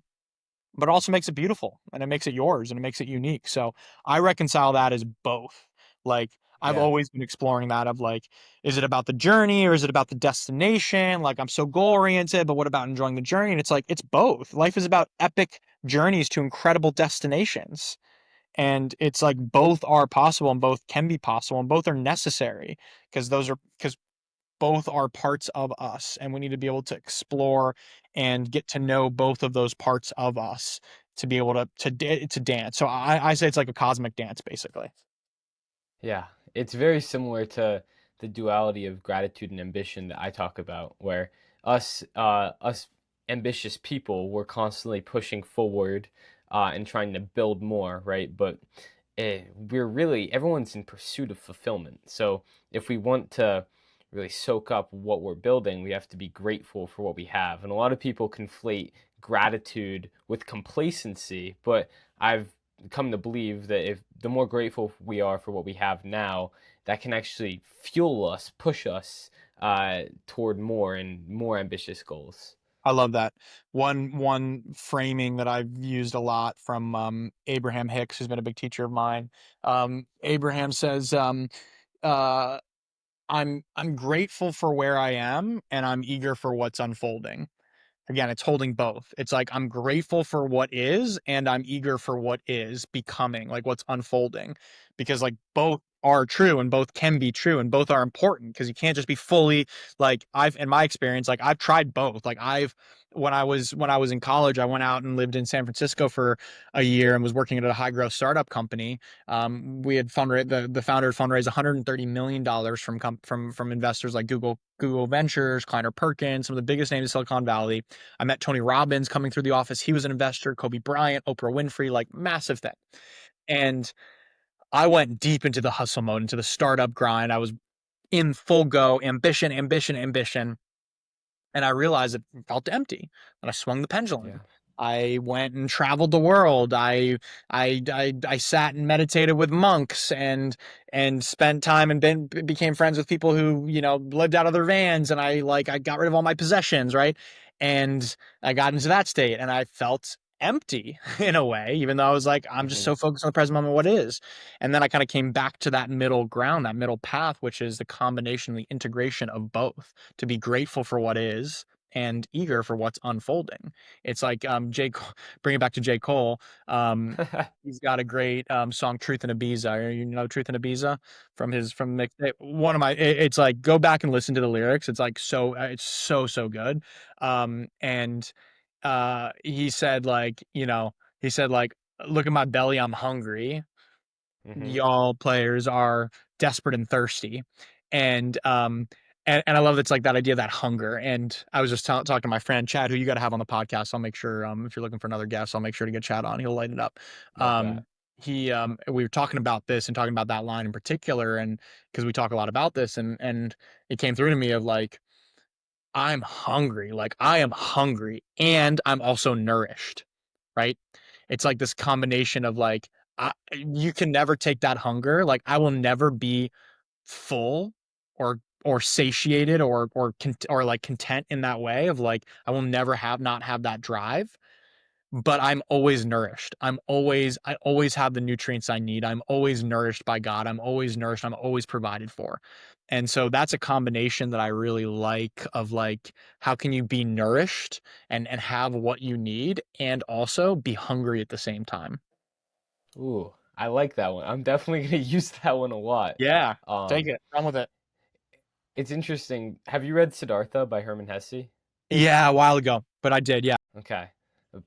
but also makes it beautiful, and it makes it yours, and it makes it unique. So I reconcile that as both. Like, I've Yeah. always been exploring that of like, is it about the journey or is it about the destination? Like, I'm so goal oriented, but what about enjoying the journey? And it's like, it's both. Life is about epic journeys to incredible destinations. And it's like both are possible and both can be possible and both are necessary, because both are parts of us, and we need to be able to explore and get to know both of those parts of us to be able to dance. So I say it's like a cosmic dance, basically. Yeah, it's very similar to the duality of gratitude and ambition that I talk about, where us ambitious people, we're constantly pushing forward and trying to build more, right? But we're really everyone's in pursuit of fulfillment. So if we want to really soak up what we're building, we have to be grateful for what we have. And a lot of people conflate gratitude with complacency, but I've come to believe that if the more grateful we are for what we have now, that can actually fuel us, push us toward more and more ambitious goals. I love that. One framing that I've used a lot from Abraham Hicks, who's been a big teacher of mine. Abraham says, uh, I'm grateful for where I am, and I'm eager for what's unfolding. Again, it's holding both. It's like I'm grateful for what is, and I'm eager for what is becoming, like what's unfolding, because like both are true and both can be true and both are important, because you can't just be fully like, I've in my experience, like I've tried both. Like I've when I was in college, I went out and lived in San Francisco for a year and was working at a high growth startup company. We had the founder had fundraised $130 million from investors like Google Ventures, Kleiner Perkins, some of the biggest names in Silicon Valley. I met Tony Robbins coming through the office. He was an investor, Kobe Bryant, Oprah Winfrey, like massive thing. And I went deep into the hustle mode, into the startup grind. I was in full go, ambition, ambition, ambition. And I realized it felt empty. And I swung the pendulum. Yeah. I went and traveled the world. I sat and meditated with monks, and spent time and became friends with people who, lived out of their vans. And I got rid of all my possessions, right? And I got into that state, and I felt empty in a way, even though I was like, I'm just Hmm. so focused on the present moment, what is. And then I kind of came back to that middle ground, that middle path, which is the combination, the integration of both, to be grateful for what is and eager for what's unfolding. It's like bring it back to J. Cole. He's got a great song, Truth in Ibiza. You know Truth in Ibiza from the mixtape. One of my it's like, go back and listen to the lyrics. It's like it's so good. And he said like, look at my belly, I'm hungry. Hmm. Y'all players are desperate and thirsty. And and I love that's like that idea of that hunger. And I was just talking to my friend Chad, who you got to have on the podcast. I'll make sure, if you're looking for another guest, I'll make sure to get Chad on. He'll light it up. Love that. He We were talking about this and talking about that line in particular, and because we talk a lot about this, and it came through to me of like, I'm hungry. Like I am hungry and I'm also nourished, right? It's like this combination of like, you can never take that hunger. Like I will never be full or satiated or like content in that way of like I will never have not have that drive, but I'm always nourished. I always have the nutrients I need. I'm always nourished by God. I'm always nourished. I'm always provided for. And so that's a combination that I really like of like how can you be nourished and have what you need and also be hungry at the same time. Ooh, I like that one. I'm definitely gonna use that one a lot. Yeah, take Um, it. Run with it. it's interesting. Have you read Siddhartha by Herman Hesse? Yeah, a while ago, but I did. Yeah. Okay.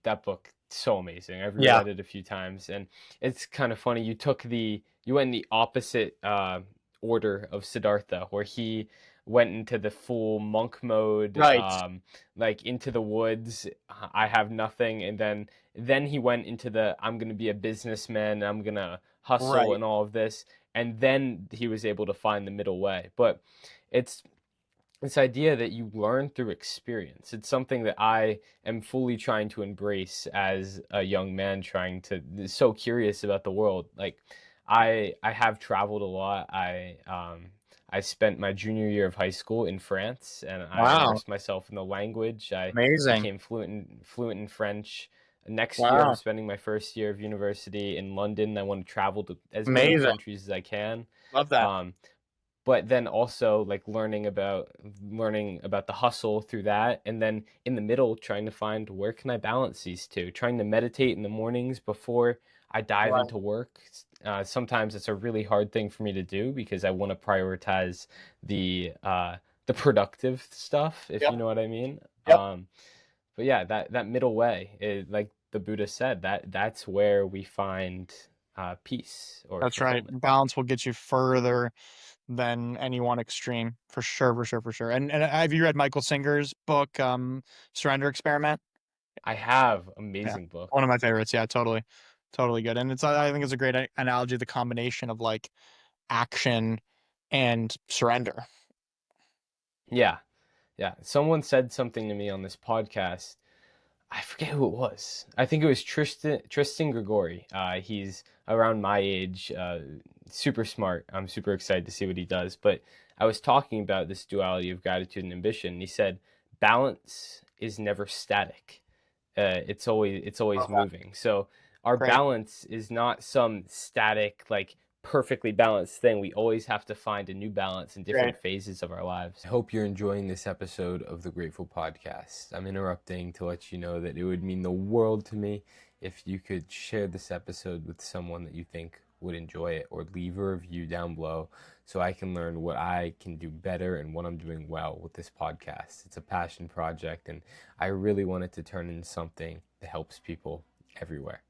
That book, so amazing. I've Yeah. reread it a few times, and it's kind of funny. You went in the opposite order of Siddhartha, where he went into the full monk mode, Right. like into the woods. I have nothing, and then he went into the I'm gonna be a businessman. I'm gonna hustle Right. and all of this, and then he was able to find the middle way. But it's this idea that you learn through experience. It's something that I am fully trying to embrace as a young man trying to so curious about the world. Like I have traveled a lot. I spent my junior year of high school in France and I Wow. immersed myself in the language. I Amazing. became fluent in French. Next year I'm Wow. spending my first year of university in London. I want to travel to as many Amazing. countries as I can. Love that. Um, but then also like learning about the hustle through that, and then in the middle trying to find where can I balance these two, trying to meditate in the mornings before I dive Right. into work. Sometimes it's a really hard thing for me to do because I want to prioritize the productive stuff, if you Yep. know what I mean. Yep. But yeah, that middle way is, like the Buddha said, that's where we find peace or That's right. fulfillment. Balance will get you further than any one extreme, for sure, for sure, for sure. And have you read Michael Singer's book, Surrender Experiment? I have Yeah, amazing book. one of my favorites. Yeah, totally, totally good. And I think it's a great analogy, the combination of like action and surrender. Yeah, yeah. Someone said something to me on this podcast. I forget who it was. I think it was Tristan Grigori. He's around my age, super smart. I'm super excited to see what he does. But I was talking about this duality of gratitude and ambition. And he said balance is never static. It's always Love that. moving. So our Great, balance is not some static, like perfectly balanced thing. We always have to find a new balance in great. different phases of our lives. I hope you're enjoying this episode of the Grateful Podcast. I'm interrupting to let you know that it would mean the world to me if you could share this episode with someone that you think would enjoy it, or leave a review down below so I can learn what I can do better and what I'm doing well with this podcast. It's a passion project and I really want it to turn into something that helps people everywhere.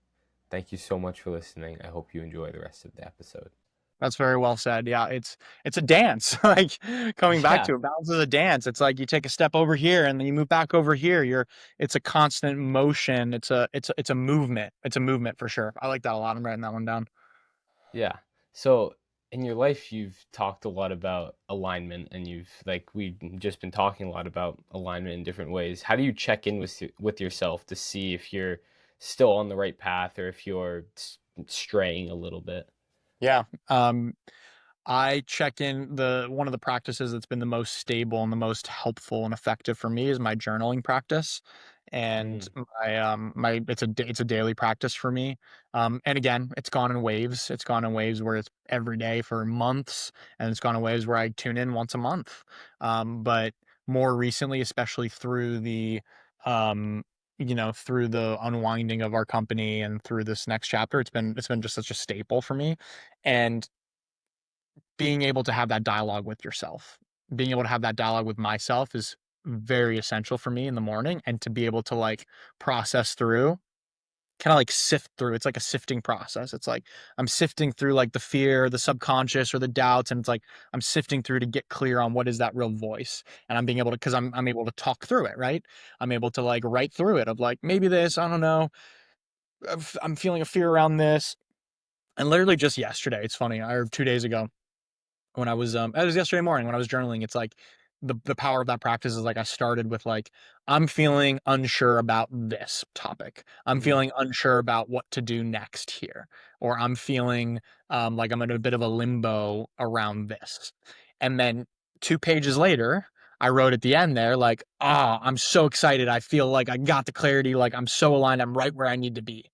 Thank you so much for listening. I hope you enjoy the rest of the episode. That's very well said. Yeah, it's a dance. Like coming back Yeah, to it, balance is a dance. It's like you take a step over here and then you move back over here. It's a constant motion. It's a movement. It's a movement for sure. I like that a lot. I'm writing that one down. yeah. So in your life, you've talked a lot about alignment, and we've just been talking a lot about alignment in different ways. How do you check in with yourself to see if you're still on the right path or if you're straying a little bit? Yeah. I check in the one of the practices that's been the most stable and the most helpful and effective for me is my journaling practice. And Mm, my it's a daily practice for me. And again, it's gone in waves. It's gone in waves where it's every day for months, and it's gone in waves where I tune in once a month. But more recently, especially through the through the unwinding of our company and through this next chapter, it's been just such a staple for me. And being able to have that dialogue with yourself, being able to have that dialogue with myself is very essential for me in the morning, and to be able to like process through, kind of like sift through. It's like a sifting process. It's like I'm sifting through like the fear, the subconscious or the doubts. And it's like I'm sifting through to get clear on what is that real voice. And I'm being able to, because I'm able to talk through it, right? I'm able to like write through it of like, maybe this, I don't know. I'm feeling a fear around this. And literally just yesterday, it's funny, or 2 days ago, when I was it was yesterday morning when I was journaling, it's like the power of that practice is like I started with like I'm feeling unsure about this topic. I'm Hmm. feeling unsure about what to do next here, or I'm feeling like I'm in a bit of a limbo around this. And then 2 pages later, I wrote at the end there like, ah, I'm so excited. I feel like I got the clarity. Like I'm so aligned. I'm right where I need to be.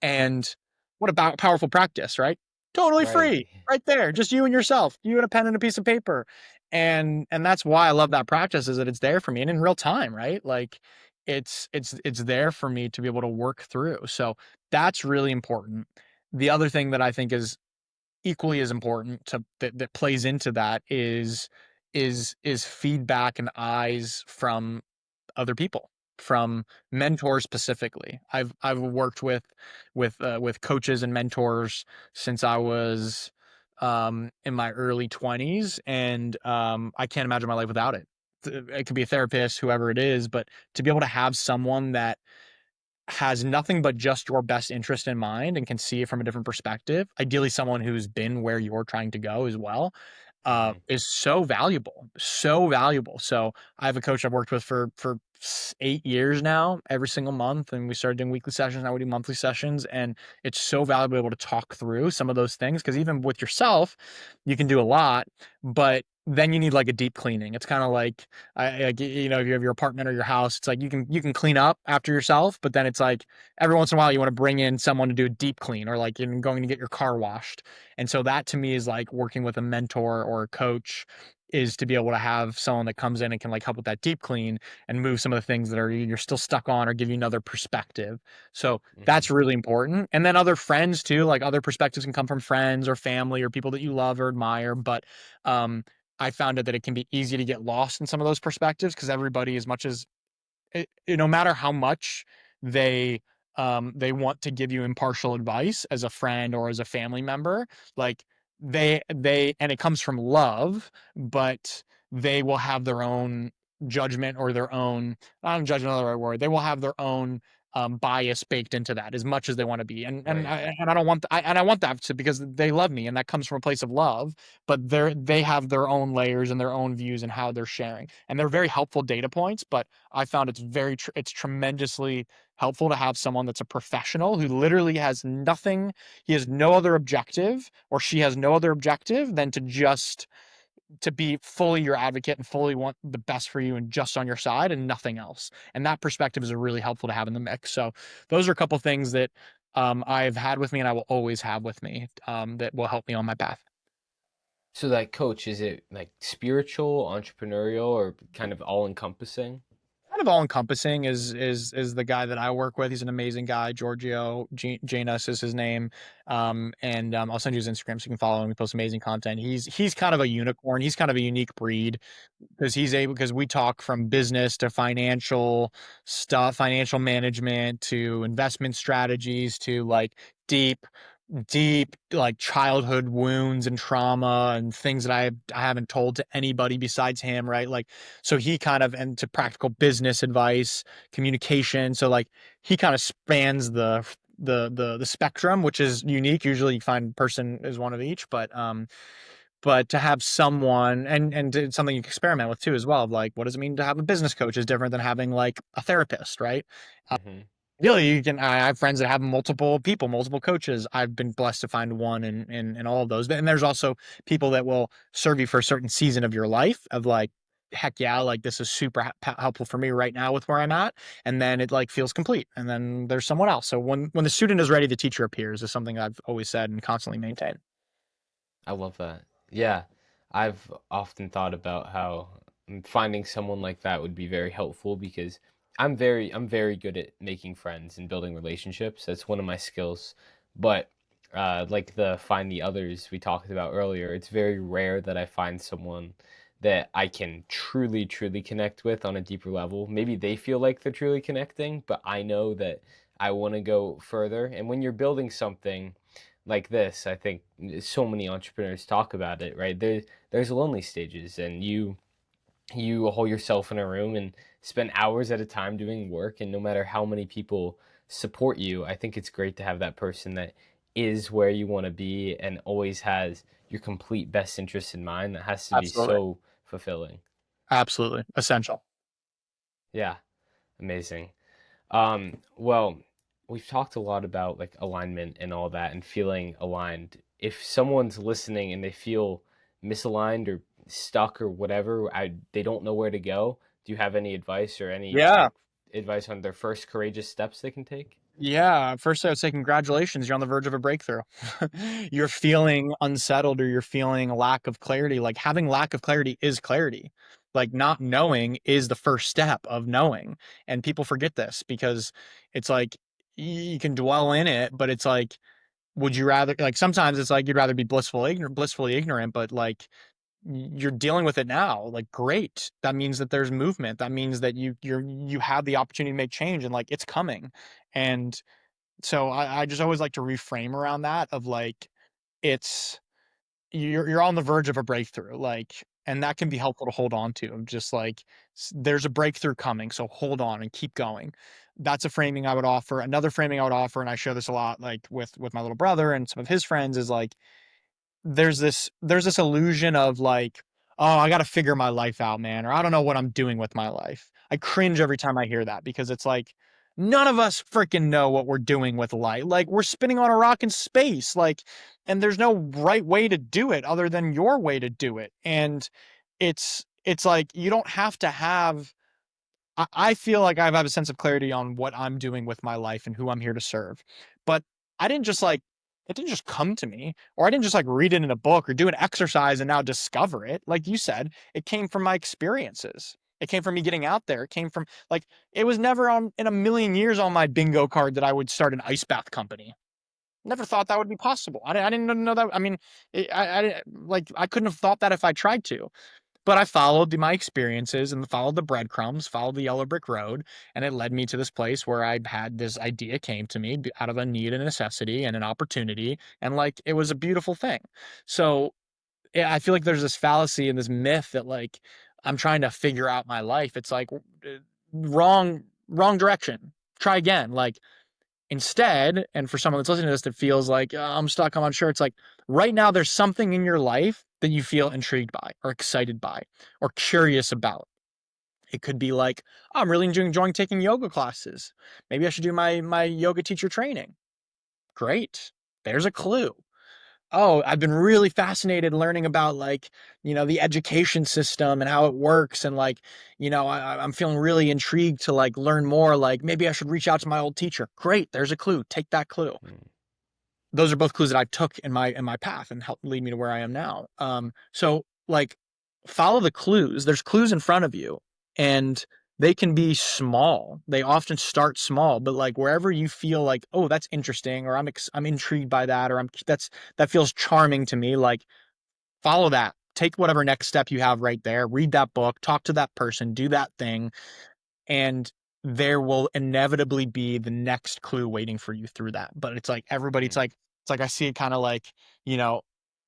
And what about powerful practice, right? Totally Right. free, right there, just you and yourself, you and a pen and a piece of paper. And that's why I love that practice is that it's there for me and in real time, right? Like it's there for me to be able to work through. So that's really important. The other thing that I think is equally as important to that plays into that is feedback and eyes from other people, from mentors specifically. I've worked with coaches and mentors since I was in my early 20s, and I can't imagine my life without it. It could be a therapist, whoever it is, but to be able to have someone that has nothing but just your best interest in mind and can see it from a different perspective, ideally someone who's been where you're trying to go as well, Hmm. is so valuable, so valuable. So I have a coach I've worked with for 8 years now, every single month, and we started doing weekly sessions. Now we do monthly sessions, and it's so valuable to be able to talk through some of those things because even with yourself, you can do a lot, but then you need like a deep cleaning. It's kind of like you know, if you have your apartment or your house, it's like you can clean up after yourself, but then it's like every once in a while you want to bring in someone to do a deep clean, or like you're going to get your car washed. And so that to me is like working with a mentor or a coach, is to be able to have someone that comes in and can like help with that deep clean and move some of the things that are you're still stuck on or give you another perspective. So Hmm. that's really important. And then other friends too, like other perspectives can come from friends or family or people that you love or admire. But um, I found it that it can be easy to get lost in some of those perspectives because everybody, as much as no matter how much they they want to give you impartial advice as a friend or as a family member, like they and it comes from love, but they will have their own judgment or their own, not judgment, not the right word, they will have their own bias baked into that as much as they want to be, Right. and I don't want and I want that to, because they love me and that comes from a place of love, but they have their own layers and their own views and how they're sharing, and they're very helpful data points. But I found it's tremendously helpful to have someone that's a professional who literally has nothing, he has no other objective, or she has no other objective than to just to be fully your advocate and fully want the best for you and just on your side and nothing else. And that perspective is a really helpful to have in the mix. So those are a couple things that I've had with me and I will always have with me, that will help me on my path. So that coach, is it like spiritual, entrepreneurial, or kind of all encompassing? Kind of all encompassing is the guy that I work with. He's an amazing guy. Giorgio Janus is his name. And I'll send you his Instagram so you can follow him. He posts amazing content. He's kind of a unicorn. He's kind of a unique breed because we talk from business to financial stuff, financial management to investment strategies to like deep deep like childhood wounds and trauma and things that I haven't told to anybody besides him, right? Like, so he kind of, and to practical business advice, communication. So like he kind of spans the spectrum, which is unique. Usually you find person is one of each, but to have someone, and it's something you can experiment with too as well, of like what does it mean to have a business coach is different than having like a therapist, right? Hmm. Really, you can. I have friends that have multiple people, multiple coaches. I've been blessed to find one in all of those. And there's also people that will serve you for a certain season of your life. Of like, heck yeah, like this is super helpful for me right now with where I'm at, and then it like feels complete. And then there's someone else. So when the student is ready, the teacher appears is something I've always said and constantly maintain. I love that. Yeah, I've often thought about how finding someone like that would be very helpful because I'm very good at making friends and building relationships. That's one of my skills. But like the find the others we talked about earlier, it's very rare that I find someone that I can truly, truly connect with on a deeper level. Maybe they feel like they're truly connecting, but I know that I want to go further. And when you're building something like this, I think so many entrepreneurs talk about it, right? There's lonely stages, and you hold yourself in a room and spend hours at a time doing work, and no matter how many people support you, I think it's great to have that person that is where you want to be and always has your complete best interest in mind. That has to be Absolutely. so fulfilling. Absolutely essential. Yeah, amazing. Well, we've talked a lot about like alignment and all that and feeling aligned. If someone's listening and they feel misaligned or stuck or whatever, they don't know where to go. Do you have any advice or any Yeah. like advice on their first courageous steps they can take? Yeah, first I would say congratulations, you're on the verge of a breakthrough. You're feeling unsettled or you're feeling a lack of clarity. Like having lack of clarity is clarity. Like not knowing is the first step of knowing. And people forget this because it's like you can dwell in it, but it's like, would you rather like sometimes it's like you'd rather be blissfully ignorant, but like you're dealing with it now. Like great. That means that there's movement. That means that you have the opportunity to make change and like it's coming. And so I just always like to reframe around that of like it's you're on the verge of a breakthrough, like, and that can be helpful to hold on to. Just like there's a breakthrough coming, so hold on and keep going. That's a framing I would offer. Another framing I would offer, and I share this a lot, like with my little brother and some of his friends, is like there's this illusion of like, oh, I got to figure my life out, man, or I don't know what I'm doing with my life. I cringe every time I hear that because it's like none of us freaking know what we're doing with life. Like we're spinning on a rock in space, like, and there's no right way to do it other than your way to do it. And it's like you don't have to have I feel like I have a sense of clarity on what I'm doing with my life and who I'm here to serve. But I didn't just like it didn't just come to me, or I didn't just like read it in a book or do an exercise and now discover it. Like you said, it came from my experiences. It came from me getting out there. It came from like it was never on in a million years on my bingo card that I would start an ice bath company. Never thought that would be possible. I didn't know that. I mean, like I couldn't have thought that if I tried to. But I followed my experiences and followed the breadcrumbs, followed the yellow brick road, and it led me to this place where I had this idea came to me out of a need and necessity and an opportunity, and like it was a beautiful thing. So yeah, I feel like there's this fallacy and this myth that like I'm trying to figure out my life. It's like wrong direction. Try again. Like instead, and for someone that's listening to this that feels like I'm stuck, I'm unsure, it's like right now there's something in your life that you feel intrigued by or excited by or curious about. It could be like, oh, I'm really enjoying taking yoga classes. Maybe I should do my yoga teacher training. Great. There's a clue. Oh, I've been really fascinated learning about like, the education system and how it works. And like, I'm feeling really intrigued to like learn more. Like maybe I should reach out to my old teacher. Great. There's a clue. Take that clue. Mm. Those are both clues that I took in my path and helped lead me to where I am now. So like follow the clues. There's clues in front of you and they can be small. They often start small, but like wherever you feel like, oh, that's interesting, or I'm intrigued by that, or that feels charming to me. Like follow that. Take whatever next step you have right there. Read that book. Talk to that person. Do that thing, and there will inevitably be the next clue waiting for you through that. But it's like everybody, Mm. it's like I see it kind of like, you know,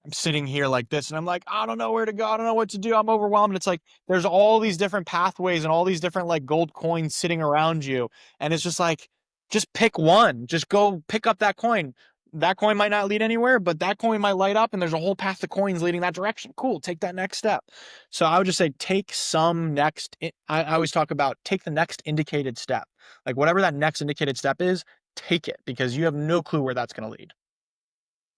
I'm sitting here like this and I'm like, I don't know where to go. I don't know what to do. I'm overwhelmed. It's like there's all these different pathways and all these different like gold coins sitting around you. And it's just like, just pick one. Just go pick up that coin. That coin might not lead anywhere, but that coin might light up and there's a whole path of coins leading that direction. Cool. Take that next step. So I would just say take some next. I always talk about take the next indicated step. Like whatever that next indicated step is, take it because you have no clue where that's going to lead.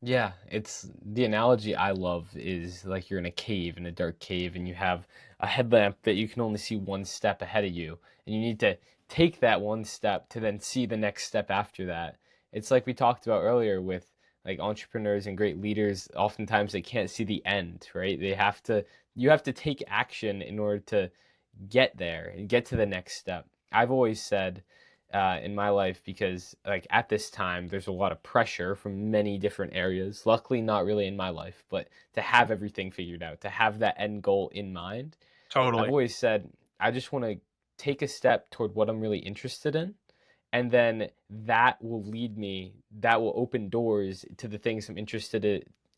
Yeah, it's the analogy I love is like you're in a cave, in a dark cave, and you have a headlamp that you can only see one step ahead of you, and you need to take that one step to then see the next step after that. It's like we talked about earlier with like entrepreneurs and great leaders, oftentimes they can't see the end, right? You have to take action in order to get there and get to the next step. I've always said in my life because like at this time there's a lot of pressure from many different areas. Luckily, not really in my life, but to have everything figured out, to have that end goal in mind. I've Totally. always said I just want to take a step toward what I'm really interested in, and then that will open doors to the things I'm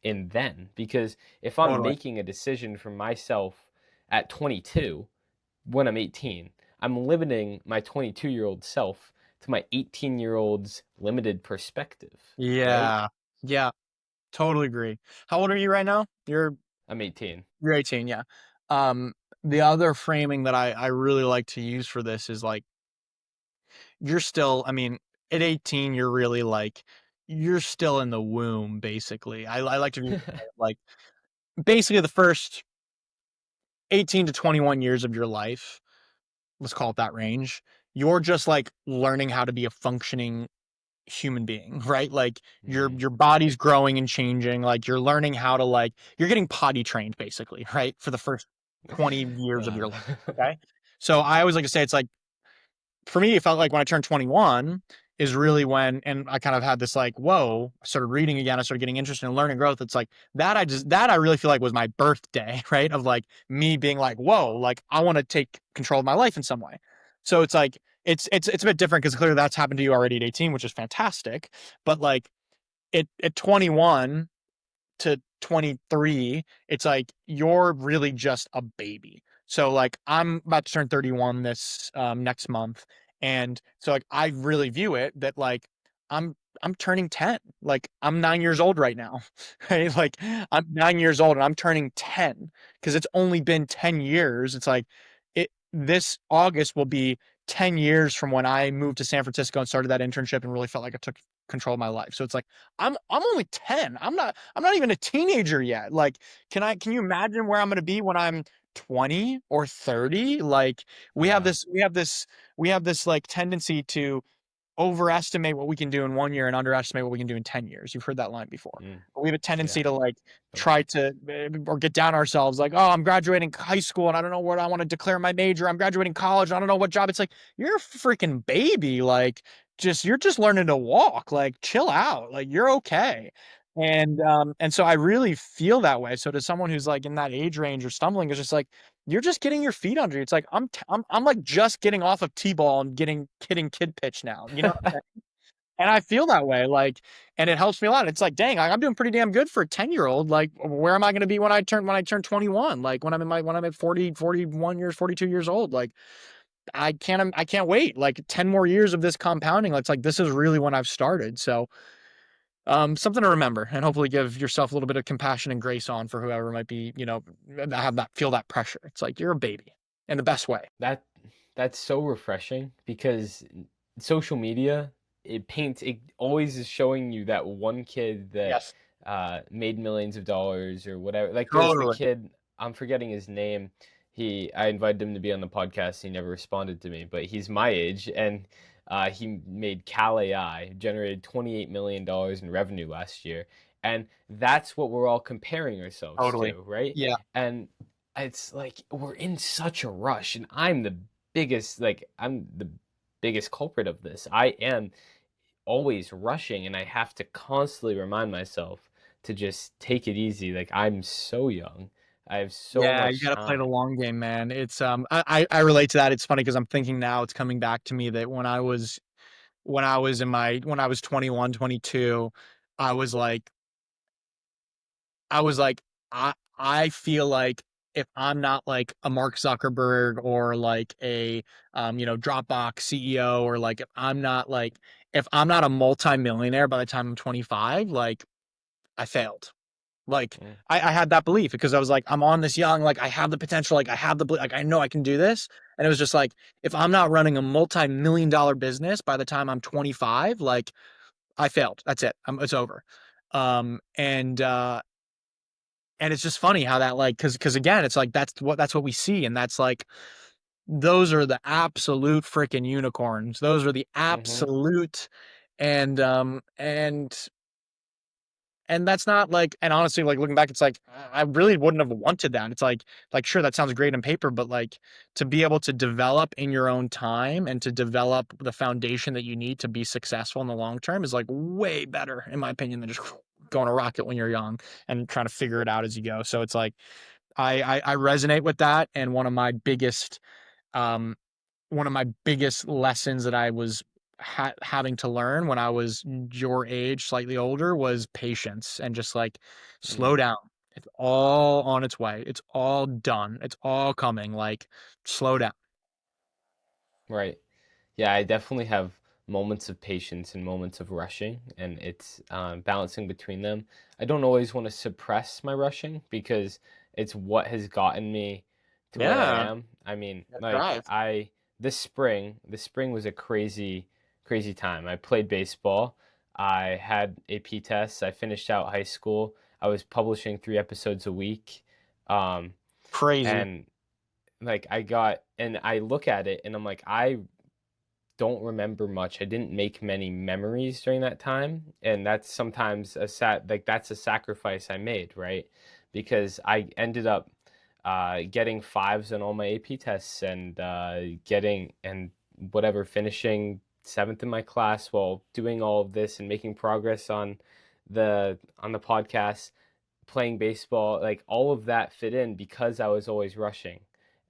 in then. Because if I'm Totally. making a decision for myself at 22 when I'm 18, I'm limiting my 22-year-old self to my 18-year-old's limited perspective, right? Yeah. Yeah. Totally agree. How old are you right now? You're I'm 18. you're 18, yeah. Um, the other framing that I really like to use for this is like you're still, I mean, at 18, you're really like, you're still in the womb, basically. I like to view it like basically the first 18 to 21 years of your life, let's call it that range, you're just like learning how to be a functioning human being, right? Like Mm. your body's growing and changing, like you're learning how to like you're getting potty trained basically, right? For the first 20 years of Uh, your life. Okay. So I always like to say it's like for me, it felt like when I turned 21 is really when, and I kind of had this like, whoa, I started reading again. I started getting interested in learning growth. It's like that I really feel like was my birthday, right? Of like me being like, whoa, like I want to take control of my life in some way. So it's like, it's a bit different because clearly that's happened to you already at 18, which is fantastic. But like at 21, to 23, it's like you're really just a baby. So like I'm about to turn 31 this next month. And so like I really view it that like I'm I'm turning 10. Like I'm 9 years old right now. Right? Like I'm 9 years old and I'm turning 10 because it's only been 10 years. It's like it this August will be 10 years from when I moved to San Francisco and started that internship and really felt like I took control of my life. So it's like I'm only 10. I'm not even a teenager yet. Like, can you imagine where I'm gonna be when I'm 20 or 30? Like we have yeah. this we have this we have this like tendency to overestimate what we can do in 1 year and underestimate what we can do in 10 years. You've heard that line before. Mm. But we have a Yeah. tendency to like Totally. try to or get down ourselves like, oh, I'm graduating high school and I don't know what I want to declare my major. I'm graduating college and I don't know what job. It's like, you're a freaking baby. Like, you're just learning to walk. Like, chill out. Like, you're okay. And so I really feel that way. So to someone who's like in that age range or stumbling, it's just like you're just getting your feet under you. It's like I'm like just getting off of T-ball and getting kid pitch now. You know what I'm saying? And I feel that way, like, and it helps me a lot. It's like, dang, I'm doing pretty damn good for a 10-year-old. Like, where am I going to be when I turn 21? Like when I'm at 40, 41 years, 42 years old, like I can't wait. Like 10 more years of this compounding. It's like this is really when I've started. So something to remember and hopefully give yourself a little bit of compassion and grace on for whoever might be, have that feel that pressure. It's like you're a baby in the best way. That that's so refreshing because social media, it always is showing you that one kid that Yes. made millions of dollars or whatever. Like there's the Totally. kid, I'm forgetting his name. I invited him to be on the podcast. He never responded to me, but he's my age and he made Cal AI, generated $28 million in revenue last year. And that's what we're all comparing ourselves Totally. to, right? Yeah. And it's like we're in such a rush, and I'm the biggest culprit of this. I am always rushing, and I have to constantly remind myself to just take it easy. Like I'm so young. I have so Yeah, you much gotta play the time. long game, man. It's I relate to that. It's funny because I'm thinking now it's coming back to me that when I was 21, 22, I was like I was like I feel like if I'm not like a Mark Zuckerberg or like a Dropbox CEO or like if I'm not a multimillionaire by the time I'm 25, like I failed. Like Mm, I had that belief because I was like, I'm on this young, like I have the potential, like I have like I know I can do this. And it was just like, if I'm not running a multi-million dollar business by the time I'm 25, like I failed. That's it. It's over. Um, and uh, and it's just funny how that like, because again, it's like that's what we see, and that's like those are the absolute freaking unicorns. Those are the mm-hmm, absolute, and um, and and that's not like, and honestly like looking back it's like I really wouldn't have wanted that. It's like sure that sounds great on paper, but like to be able to develop in your own time and to develop the foundation that you need to be successful in the long term is like way better in my opinion than just going a rocket when you're young and trying to figure it out as you go. So it's like I resonate with that, and um one of my biggest lessons that I was having to learn when I was your age, slightly older, was patience and just like mm, slow down. It's all on its way. It's all done. It's all coming. Like slow down. right. Yeah, I definitely have moments of patience and moments of rushing, and it's balancing between them. I don't always want to suppress my rushing because it's what has gotten me to where I Yeah. am. I mean, Yeah, like drive. this spring was a crazy time. I played baseball. I had AP tests. I finished out high school. I was publishing 3 episodes a week. Um, Crazy. and like I look at it and I'm like, I don't remember much. I didn't make many memories during that time, and that's sometimes that's a sacrifice I made, right? Because I ended up getting fives on all my AP tests and getting and whatever finishing seventh in my class while doing all of this and making progress on the podcast, playing baseball, like all of that fit in because I was always rushing.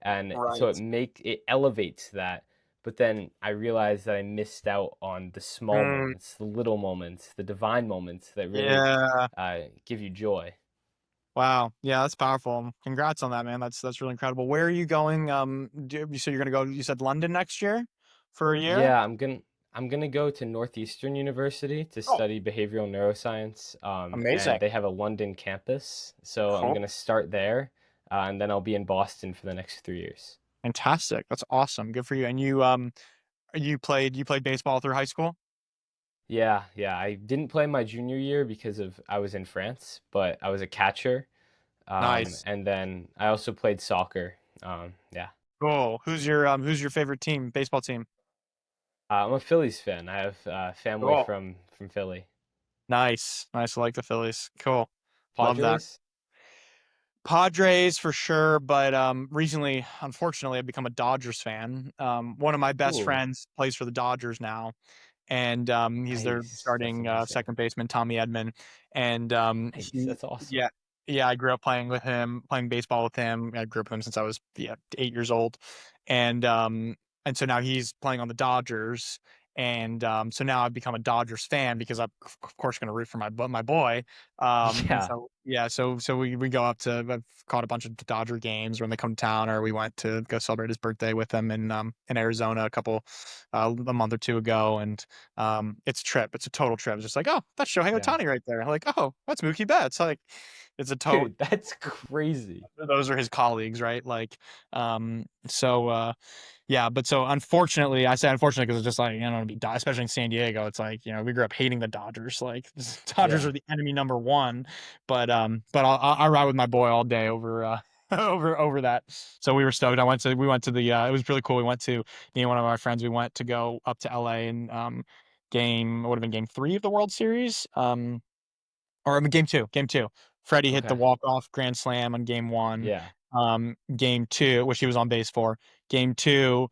And so Right. it elevates that. But then I realized that I missed out on the small Mm, moments, the little moments, the divine moments that really yeah. give you joy. Wow. Yeah, that's powerful. Congrats on that, man. That's really incredible. Where are you going? You said you're gonna go. You said London next year for a year. Yeah, I'm gonna go to Northeastern University to Oh, study behavioral neuroscience, and amazing. they have a London campus. So I'm Cool. gonna start there, and then I'll be in Boston for the next 3 years. Fantastic. That's awesome. Good for you. And you played baseball through high school? Yeah, yeah. I didn't play my junior year because of I was in France, but I was a catcher. Nice. And then I also played soccer. Yeah. Cool. Who's your favorite team, baseball team? I'm a Phillies fan. I have family Cool. from Philly. Nice. Nice. I like the Phillies. Cool. Love that. Padres? Padres for sure, but recently, unfortunately, I've become a Dodgers fan. One of my best Ooh, friends plays for the Dodgers now, and he's their nice. That's starting amazing. second baseman, Tommy Edman. And Nice. That's awesome. yeah, yeah, I grew up playing with him, playing baseball with him. I grew up with him since I was 8 years old, and um, and so now he's playing on the Dodgers, and so now I've become a Dodgers fan because I'm of course going to root for my boy. And Yeah. so yeah, so we go up to I've caught a bunch of Dodger games when they come to town, or we went to go celebrate his birthday with them in Arizona a month or two ago, and it's a trip. It's a total trip. It's just like, oh, that's Shohei Yeah. Ohtani right there. Like, oh, that's Mookie Betts. Like, it's a total. Dude, that's crazy. Those are his colleagues, right? Like, yeah. But so unfortunately, I say unfortunately because it's just like especially in San Diego, it's like we grew up hating the Dodgers. Like, Dodgers Yeah. are the enemy number one. But I ride with my boy all day over over that. So we were stoked. We went to the it was really cool. We went to me and one of our friends. We went to go up to LA and game it would have been game 3 of the World Series. Or game two. Freddie hit the Okay. walk-off grand slam on game one. Yeah. Game two, which he was on base for. Game two,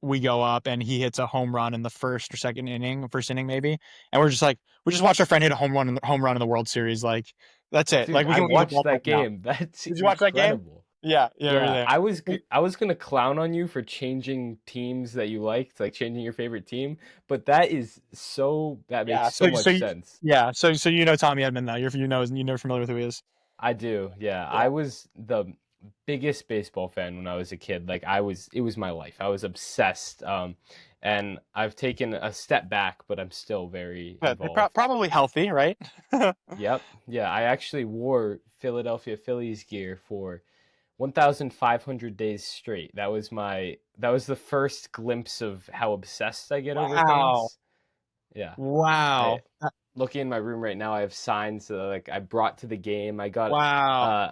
we go up and he hits a home run in the first inning maybe, and we're just like, we just watched our friend hit a home run in the World Series. Like, that's it. Dude, Like, we I can leave the watched ballpark that now. game. That's Did you watch that game? incredible. Yeah, yeah, we were Yeah, there. I was gonna clown on you for changing teams that you liked, like changing your favorite team, but that makes Yeah. so So much sense. yeah. So Tommy Edmond now. You're familiar with who he is. I do, yeah. Yeah. I was the biggest baseball fan when I was a kid. Like it was my life. I was obsessed. And I've taken a step back, but I'm still very Good. involved. Probably healthy, right? Yep, yeah. I actually wore Philadelphia Phillies gear for 1,500 days straight. That was the first glimpse of how obsessed I get over Wow. things. Yeah. I Wow. looking in my room right now, I have signs that like I brought to the game. Wow. Uh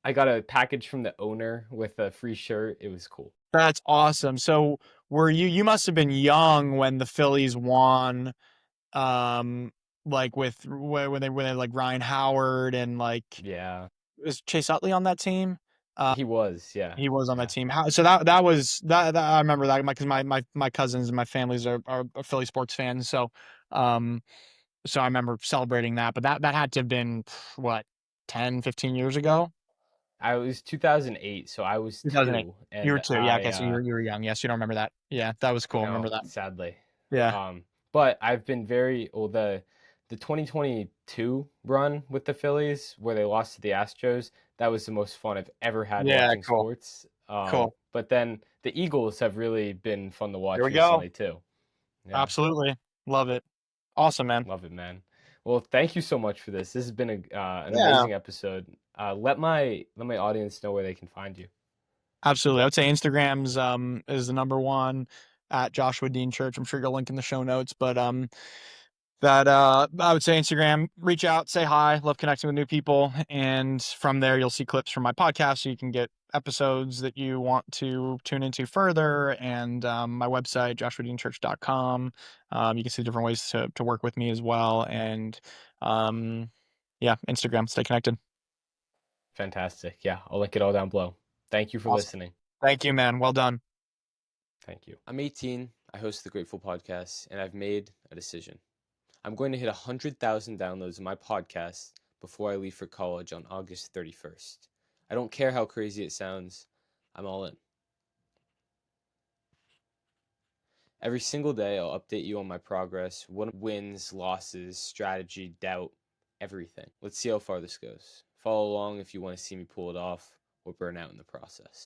I got a package from the owner with a free shirt. It was cool. That's awesome. So you must have been young when the Phillies won, um, like when they like Ryan Howard and like Yeah. was Chase Utley on that team? Uh, He was, yeah. he was on that Yeah. team. So that was that I remember that because my cousins and my families are Philly sports fans. Um, so I remember celebrating that. But that had to have been what 10, 15 years ago. I was 2008, so I was 2008. 2 You were and two. Yeah. Okay. So you were young. Yes. You don't remember that. Yeah. That was cool. I remember no, that. sadly. Yeah. Um, but I've been very well the 2022 run with the Phillies where they lost to the Astros. That was the most fun I've ever had Yeah. watching Cool. sports. Cool. But then the Eagles have really been fun to Here watch we go. recently too. Yeah, Absolutely. Love it. Awesome, man. love it, man. Well, thank you so much for this. This has been an Yeah. amazing episode. Let my audience know where they can find you. Absolutely. I would say Instagram's is the number one at Joshua Dean Church. I'm sure you'll link in the show notes, but that I would say Instagram, reach out, say hi, love connecting with new people, and from there you'll see clips from my podcast so you can get episodes that you want to tune into further, and my website joshuadeanchurch.com. You can see different ways to work with me as well, and um yeah, Instagram, stay connected. Fantastic. Yeah, I'll link it all down below. Thank you for Awesome. listening. Thank you, man. Well done. Thank you. I'm 18. I host the Grateful Podcast, and I've made a decision. I'm going to hit 100,000 downloads of my podcast before I leave for college on August 31st. I don't care how crazy it sounds. I'm all in. Every single day, I'll update you on my progress, wins, losses, strategy, doubt, everything. Let's see how far this goes. Follow along if you want to see me pull it off or burn out in the process.